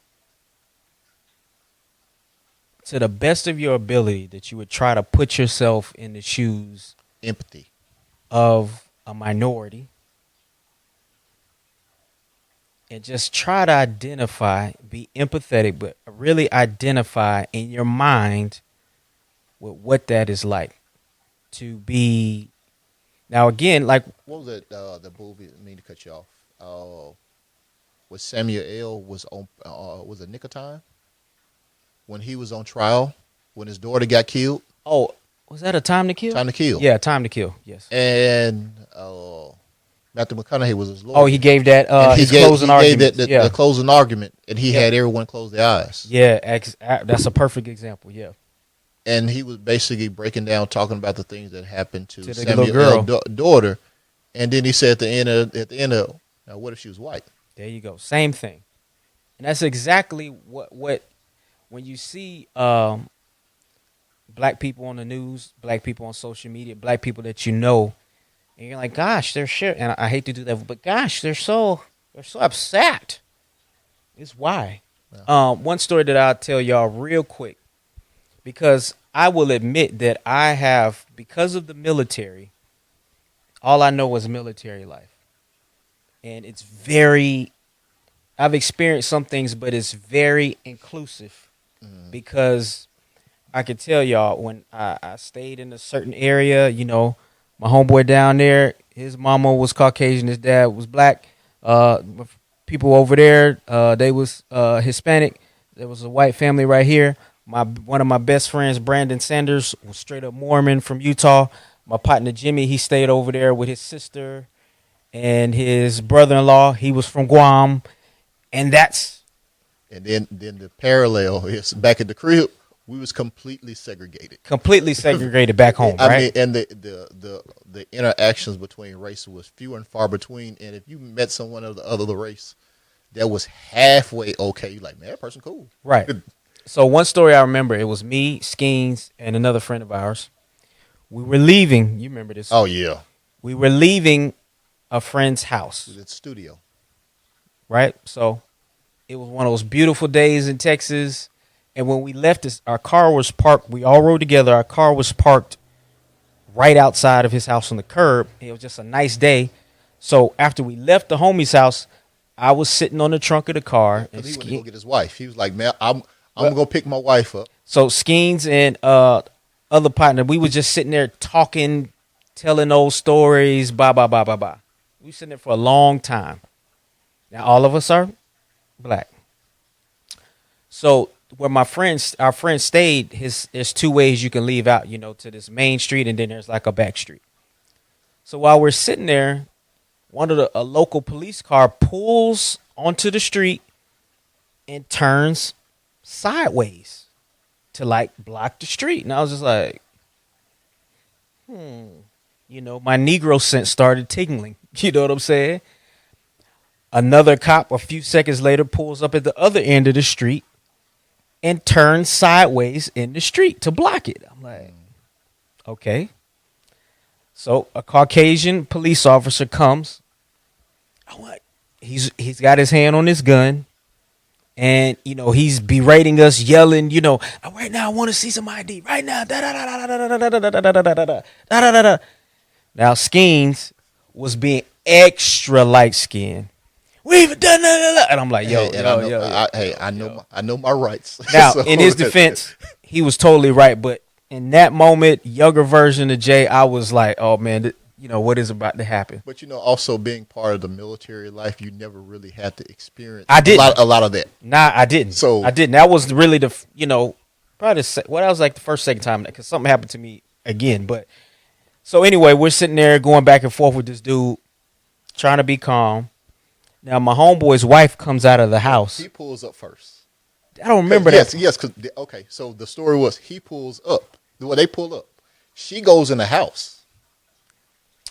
to the best of your ability, that you would try to put yourself in the shoes, empathy, of a minority, and just try to identify, be empathetic, but really identify in your mind with what that is like to be. Now, again, like, what was it? The movie. I mean to cut you off. Was Samuel L. was on? Was it Nick of Time? When he was on trial, when his daughter got killed. Oh, was that A Time to Kill? Time to Kill. Yeah, Time to Kill. Yes. And Matthew McConaughey was his lawyer. Oh, he gave that closing argument. The closing argument, and he had everyone close their eyes. Yeah, that's a perfect example. Yeah. And he was basically breaking down, talking about the things that happened to the Samuel little girl daughter. And then he said at the end of Now, what if she was white? There you go. Same thing. And that's exactly what when you see black people on the news, black people on social media, black people that you know, and you're like, gosh, they're shit. And I hate to do that, but gosh, they're so upset. It's why. Yeah. One story that I'll tell y'all real quick, because I will admit that I have, because of the military, all I know is military life. And it's I've experienced some things, but it's very inclusive because I could tell y'all when I stayed in a certain area, you know, my homeboy down there, his mama was Caucasian, his dad was black. People over there, they was Hispanic. There was a white family right here. One of my best friends, Brandon Sanders, was straight up Mormon from Utah. My partner Jimmy, he stayed over there with his sister and his brother-in-law. He was from Guam, and then the parallel is back at the crib. We was completely segregated. Back home, right? I mean, and the interactions between races was few and far between. And if you met someone of the other race that was halfway okay, you're like, man, that person cool, right? So one story I remember, it was me, Skeens, and another friend of ours. We were leaving. You remember this? Oh yeah. We were leaving a friend's house. The studio. Right? So it was one of those beautiful days in Texas. And when we left, our car was parked. We all rode together. Our car was parked right outside of his house on the curb. It was just a nice day. So after we left the homie's house, I was sitting on the trunk of the car. And he went to go get his wife. He was like, man, I'm going to go pick my wife up. So Skeens and other partner, we was just sitting there talking, telling old stories, blah, blah, blah, blah, blah. We were sitting there for a long time. Now, all of us are black. So where our friend stayed, there's two ways you can leave out, you know, to this main street, and then there's like a back street. So while we're sitting there, a local police car pulls onto the street and turns sideways to like block the street. And I was just like, you know, my Negro sense started tingling. You know what I'm saying? Another cop a few seconds later pulls up at the other end of the street and turns sideways in the street to block it. I'm like, okay. So a Caucasian police officer comes. He's got his hand on his gun. And, you know, he's berating us, yelling, you know, right now I want to see some ID. Right now. Now, Skeens was being extra light-skinned. We've done that. And I'm like, yo. I know my rights. Now, in his defense, he was totally right. But in that moment, younger version of Jay, I was like, oh, man, you know, what is about to happen? But, you know, also being part of the military life, you never really had to experience a lot of that. Nah, I didn't. That was really that was like the second time, because something happened to me again. But so anyway, we're sitting there going back and forth with this dude, trying to be calm. Now, my homeboy's wife comes out of the house. He pulls up first. I don't remember that. Yes. Okay, so the story was he pulls up. Well, they pull up. She goes in the house.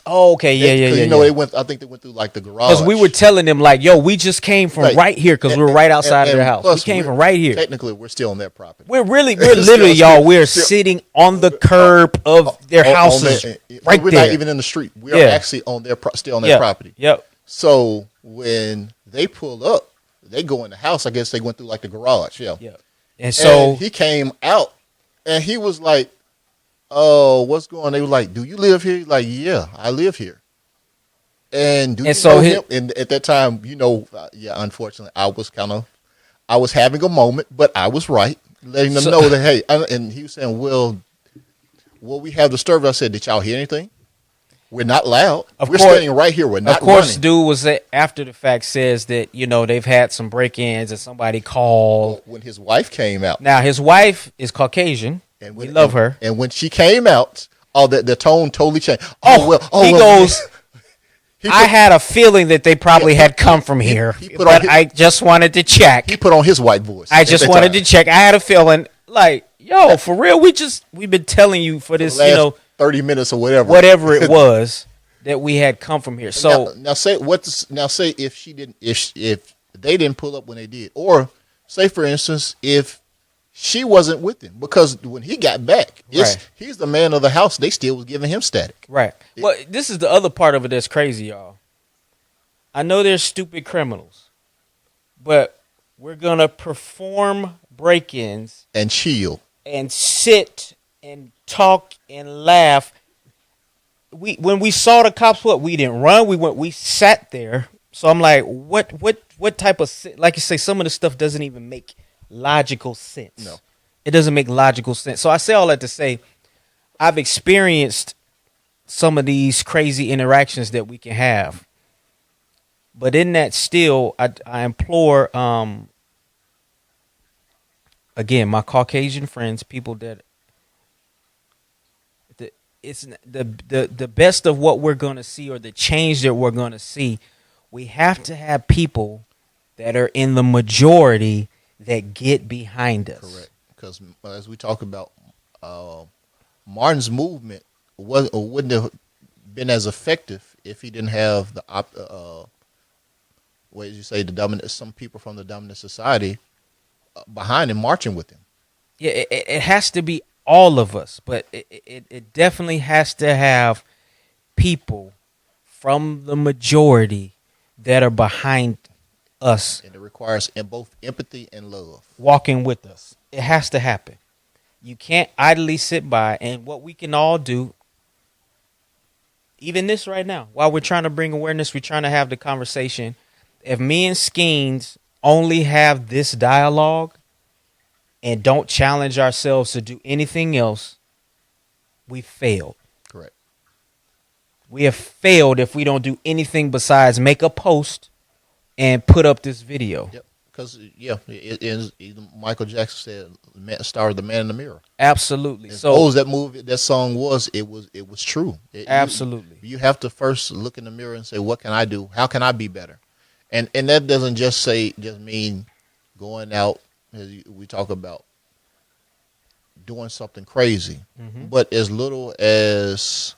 Oh, okay, yeah. You know, I think they went through like the garage. Because we were telling them like, yo, we just came from right here because we were right outside of their house. We came from right here. Technically, we're still on their property. We're literally, y'all, we're sitting on the curb of their houses. Right we're there. Not even in the street. We are actually still on their property. Yep. So when they pull up, they go in the house. I guess they went through like the garage. Yeah. And so he came out and he was like, oh, what's going on? They were like, do you live here? Like, yeah, I live here. And know him? And at that time, you know, unfortunately, I was having a moment, but I was right, letting them know that, hey, and he was saying, well, we have disturbed. I said, did y'all hear anything? We're not loud. We're standing right here. We're not running. Of course, dude was after the fact says that, you know, they've had some break-ins and somebody called. When his wife came out. Now, his wife is Caucasian. And we love her. And when she came out, the tone totally changed. He goes, I had a feeling that they probably had come from here, but I just wanted to check. He put on his white voice. I just wanted to check. I had a feeling like, yo, for real, we've been telling you for this, 30 minutes or whatever. Whatever it was. that we had come from here. So now say if she didn't, if they didn't pull up when they did, or say for instance if she wasn't with him, because when he got back, he's the man of the house. They still was giving him static. Right. Well, this is the other part of it that's crazy, y'all. I know they're stupid criminals, but we're gonna perform break-ins and chill and sit and talk and laugh. When we saw the cops, we didn't run. We sat there. So I'm like, what type of, like you say, some of the stuff doesn't even make logical sense. No, it doesn't make logical sense. So I say all that to say, I've experienced some of these crazy interactions that we can have, but in that still, I implore, again, my Caucasian friends, people that it's the best of what we're going to see, or the change that we're going to see. We have to have people that are in the majority that get behind us. Correct. Because as we talk about, Martin's movement wouldn't have been as effective if he didn't have some people from the dominant society behind him, marching with him. Yeah, it has to be all of us, but it definitely has to have people from the majority that are behind us. And it requires both empathy and love. Walking with us. It has to happen. You can't idly sit by, and what we can all do, even this right now, while we're trying to bring awareness, we're trying to have the conversation. If me and Skeens only have this dialogue and don't challenge ourselves to do anything else, we failed. Correct. We have failed if we don't do anything besides make a post and put up this video. Yep. Because Michael Jackson said, "Star the man in the mirror." Absolutely. As so old as that song was, it was true. Absolutely. You have to first look in the mirror and say, "What can I do? How can I be better?" And that doesn't just mean going out, as we talk about, doing something crazy, but as little as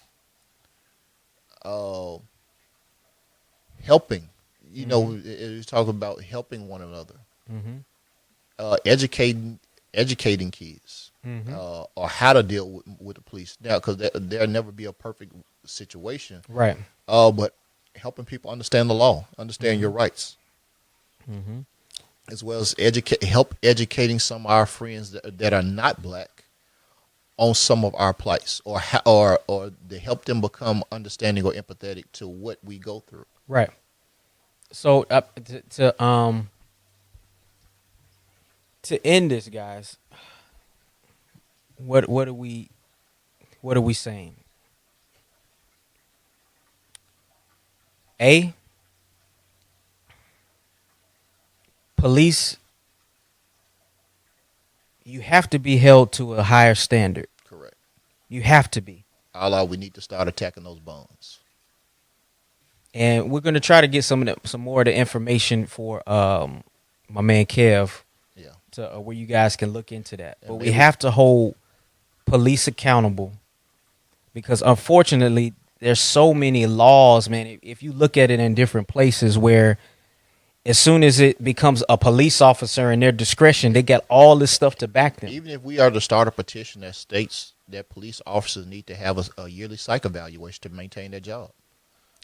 helping. You know, we talk about helping one another, educating kids, or how to deal with the police. Now, because there'll never be a perfect situation, right? But helping people understand the law, understand your rights, as well as educating some of our friends that are not black on some of our plights, or to help them become understanding or empathetic to what we go through. Right. So to end this, guys, what are we saying? Police, you have to be held to a higher standard. Correct. You have to be. We need to start attacking those bonds. And we're going to try to get some more of the information for my man Kev, to where you guys can look into that. But we have to hold police accountable, because unfortunately there's so many laws, man. If you look at it in different places, where as soon as it becomes a police officer in their discretion, they got all this stuff to back them. Even if we are to start a petition that states that police officers need to have a yearly psych evaluation to maintain their job.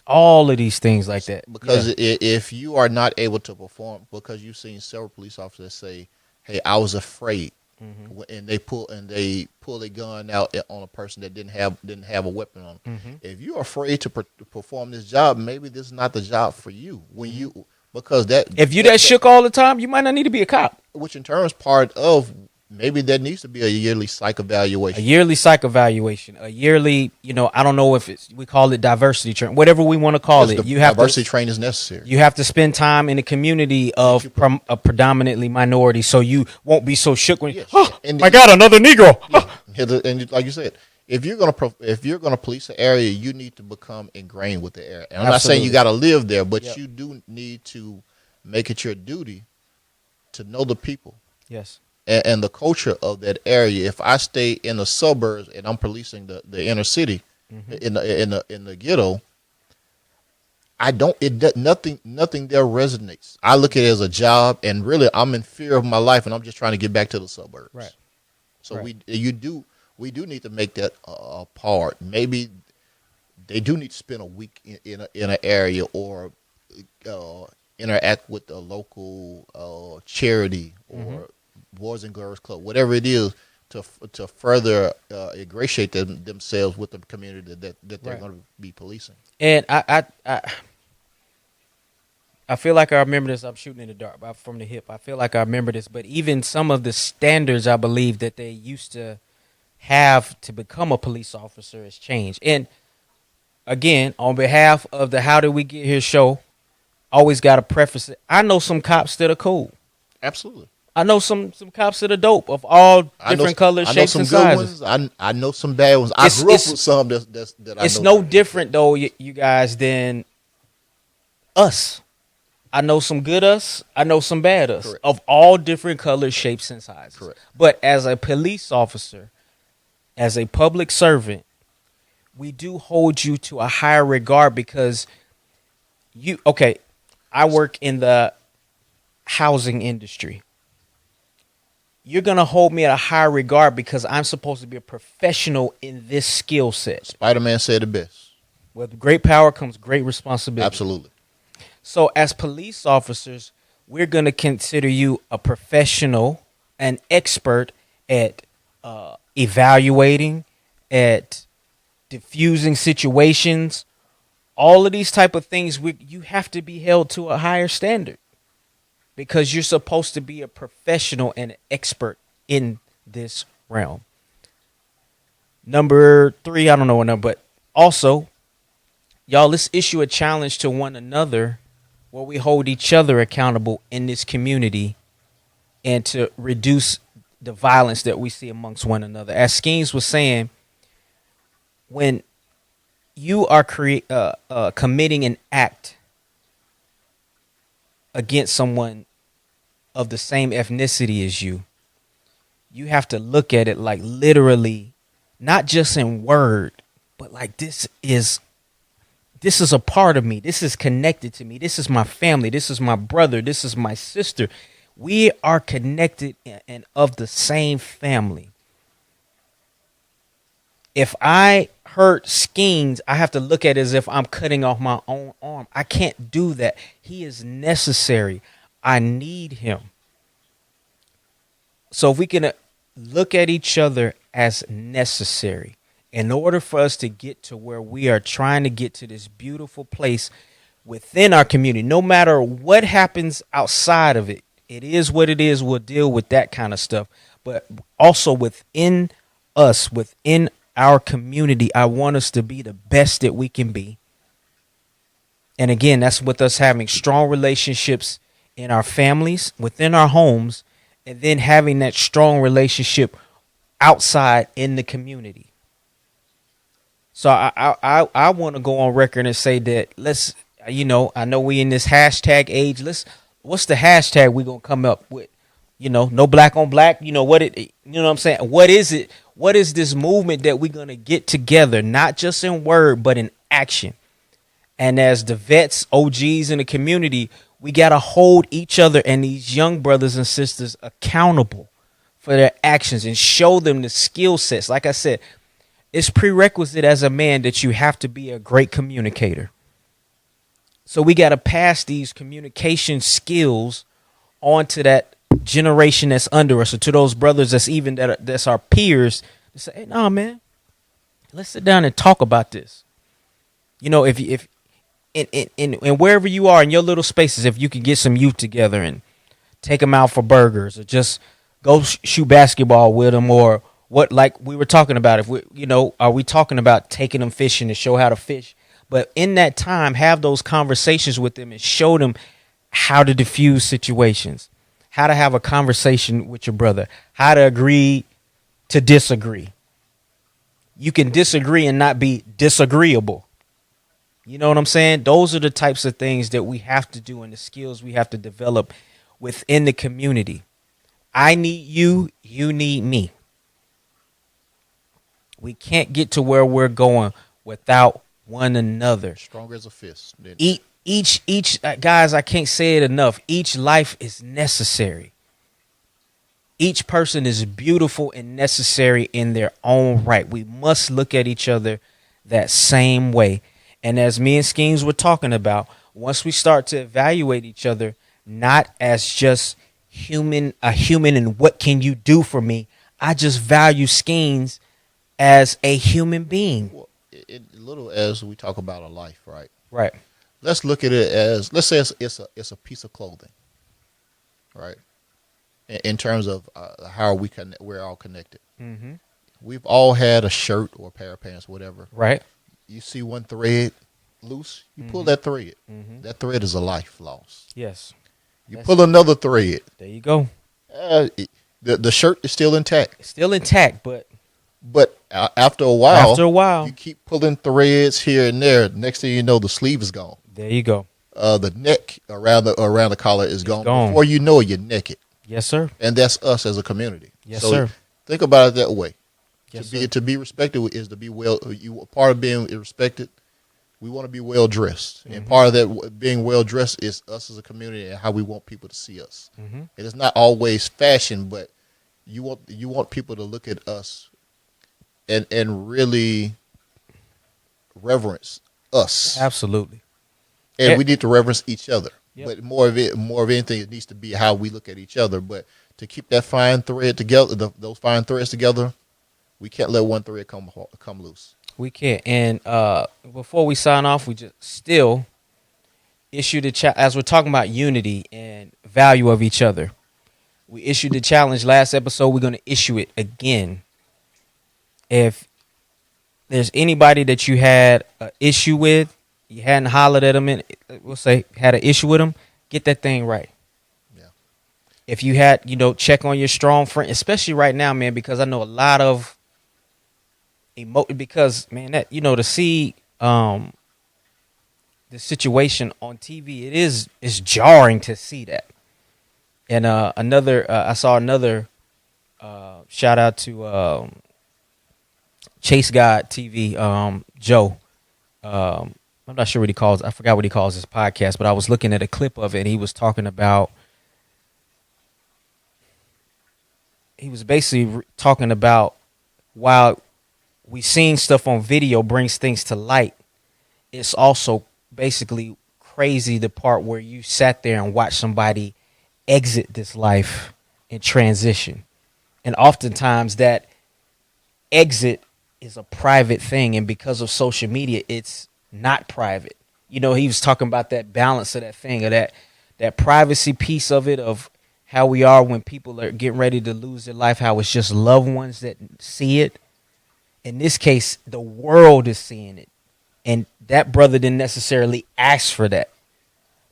All of these things like that. Because if you are not able to perform, because you've seen several police officers say, "Hey, I was afraid," and they pull a gun out on a person that didn't have a weapon on them. If you're afraid to perform this job, maybe this is not the job for you. If you that shook all the time, you might not need to be a cop. Which in turn is part of. Maybe there needs to be a yearly psych evaluation. A yearly, I don't know if we call it diversity training, whatever we want to call it. Diversity training is necessary. You have to spend time in a community of a predominantly minority, so you won't be so shook when, my God, another Negro. Yeah. And like you said, if you're gonna police an area, you need to become ingrained with the area. And I'm not saying you got to live there, but you do need to make it your duty to know the people. Yes. And the culture of that area. If I stay in the suburbs and I'm policing the inner city, in the ghetto, I don't. Nothing there resonates. I look at it as a job, and really, I'm in fear of my life, and I'm just trying to get back to the suburbs. Right. So Right. we do need to make that a part. Maybe they do need to spend a week in an area, or uh, interact with the local charity or Boys and Girls Club, whatever it is, to further ingratiate themselves with the community that they're Right. going to be policing. And I feel like I remember this. I'm shooting in the dark from the hip. I feel like I remember this, but even some of the standards I believe that they used to have to become a police officer has changed. And again, on behalf of the How Did We Get Here show, always got to preface it. I know some cops that are cool. Absolutely. I know some cops that are dope of all different colors, shapes, and sizes. I know some bad ones. I grew up with some that I know. It's no different though, you guys, than us. I know some good us. I know some bad us. Correct. Of all different colors, shapes, and sizes. Correct. But as a police officer, as a public servant, we do hold you to a higher regard because I work in the housing industry. You're going to hold me at a higher regard because I'm supposed to be a professional in this skill set. Spider-Man said it best. With great power comes great responsibility. Absolutely. So as police officers, we're going to consider you a professional, an expert at evaluating, at diffusing situations. All of these type of things, you have to be held to a higher standard because you're supposed to be a professional and an expert in this realm. Number 3, I don't know what number, but also, y'all, let's issue a challenge to one another where we hold each other accountable in this community and to reduce the violence that we see amongst one another. As Skeens was saying, when you are committing an act against someone of the same ethnicity as you, you have to look at it like literally, not just in word, but like this is a part of me. This is connected to me. This is my family. This is my brother. This is my sister. We are connected and of the same family. If I hurt Skeens, I have to look at it as if I'm cutting off my own arm. I can't do that. He is necessary. I need him. So if we can look at each other as necessary, in order for us to get to where we are trying to get to this beautiful place within our community, no matter what happens outside of it, it is what it is. We'll deal with that kind of stuff. But also within us, within our community, I want us to be the best that we can be. And again, that's with us having strong relationships in our families, within our homes, and then having that strong relationship outside in the community. So I want to go on record and say that I know we in this hashtag age. What's the hashtag we gonna come up with? No black on black. What I'm saying? What is it? What is this movement that we're gonna get together, not just in word, but in action? And as the vets, OGs in the community, we gotta hold each other and these young brothers and sisters accountable for their actions and show them the skill sets. Like I said, it's prerequisite as a man that you have to be a great communicator. So we got to pass these communication skills on to that generation that's under us, or to those brothers that's our peers, to say, hey, no, man, let's sit down and talk about this. If in wherever you are in your little spaces, if you could get some youth together and take them out for burgers, or just go shoot basketball with them, or what, like we were talking about, are we talking about taking them fishing to show how to fish? But in that time, have those conversations with them and show them how to diffuse situations, how to have a conversation with your brother, how to agree to disagree. You can disagree and not be disagreeable. You know what I'm saying? Those are the types of things that we have to do and the skills we have to develop within the community. I need you, you need me. We can't get to where we're going without one another. Strong as a fist. Each guys, I can't say it enough. Each life is necessary. Each person is beautiful and necessary in their own right. We must look at each other that same way. And as me and Schemes were talking about, once we start to evaluate each other, not as just a human and what can you do for me? I just value Schemes as a human being. Well, little as we talk about a life, right? Right. Let's look at it as, let's say it's a piece of clothing, right? In terms of how we're all connected. Mm-hmm. We've all had a shirt or a pair of pants, whatever. Right. You see one thread loose, you pull that thread. Mm-hmm. That thread is a life lost. Yes. You pull another thread. There you go. The shirt is still intact. It's still intact, but after a while, you keep pulling threads here and there. Next thing you know, the sleeve is gone. There you go. The neck around the collar is gone. Gone. Before you know it, you're naked. Yes, sir. And that's us as a community. Yes, so sir. Think about it that way. Yes, to be respected is to be well. Part of being respected, we want to be well dressed, and part of that being well dressed is us as a community and how we want people to see us. Mm-hmm. It is not always fashion, but you want people to look at us and really reverence us. Absolutely. And we need to reverence each other. Yep. But more of anything, it needs to be how we look at each other. But to keep that fine thread together, those fine threads together, we can't let one thread come loose. We can't. And before we sign off, we just still issue as we're talking about unity and value of each other. We issued the challenge last episode. We're going to issue it again. If there's anybody that you had an issue with, you hadn't hollered at them, we'll say had an issue with them, get that thing right. Yeah. If you had, check on your strong friend, especially right now, man, because I know a lot of because, man, that, to see the situation on TV, it's jarring to see that. And I saw another shout out to Chase God TV, Joe. I'm not sure what he calls. I forgot what he calls his podcast, but I was looking at a clip of it, and he was talking about. He was basically talking about while we seeing stuff on video brings things to light, it's also basically crazy the part where you sat there and watched somebody exit this life and transition, and oftentimes that exit is a private thing, and because of social media, it's not private. He was talking about that balance of that thing, of that privacy piece of it, of how we are when people are getting ready to lose their life, how it's just loved ones that see it. In this case, the world is seeing it. And that brother didn't necessarily ask for that.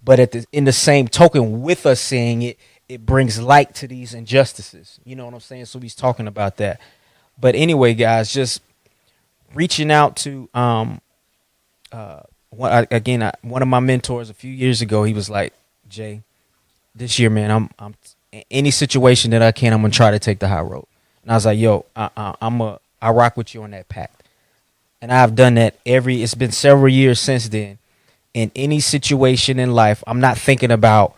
But in the same token, with us seeing it, it brings light to these injustices. You know what I'm saying? So he's talking about that. But anyway, guys, just reaching out to one of my mentors a few years ago. He was like, Jay, this year, man, I'm any situation that I can, I'm gonna try to take the high road. And I was like, yo, I rock with you on that pact. And I've done that it's been several years since then. In any situation in life, I'm not thinking about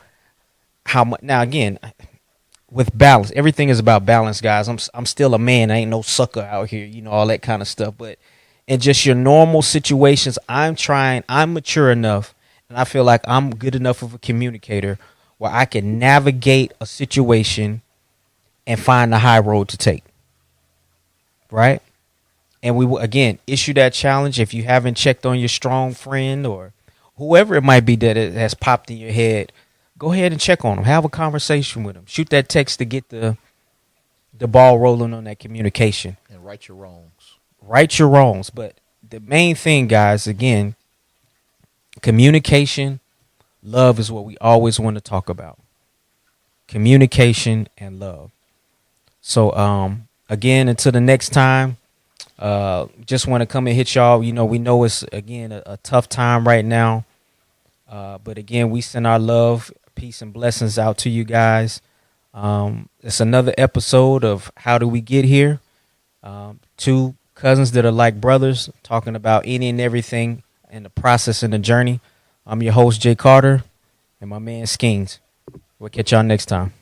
how much. Now, again, with balance, everything is about balance, guys. I'm still a man. I ain't no sucker out here, all that kind of stuff. But in just your normal situations, I'm mature enough, and I feel like I'm good enough of a communicator where I can navigate a situation and find the high road to take. Right? And we will, again, issue that challenge. If you haven't checked on your strong friend or whoever it might be that it has popped in your head, go ahead and check on them. Have a conversation with them. Shoot that text to get the ball rolling on that communication. And right your wrongs. Right your wrongs. But the main thing, guys, again, communication, love is what we always want to talk about. Communication and love. So, again, until the next time, just want to come and hit y'all. We know it's, again, a tough time right now. But again, we send our love, peace, and blessings out to you guys. It's another episode of How Do We Get Here? Two cousins that are like brothers, talking about any and everything and the process and the journey. I'm your host, Jay Carter, and my man Skeens. We'll catch y'all next time.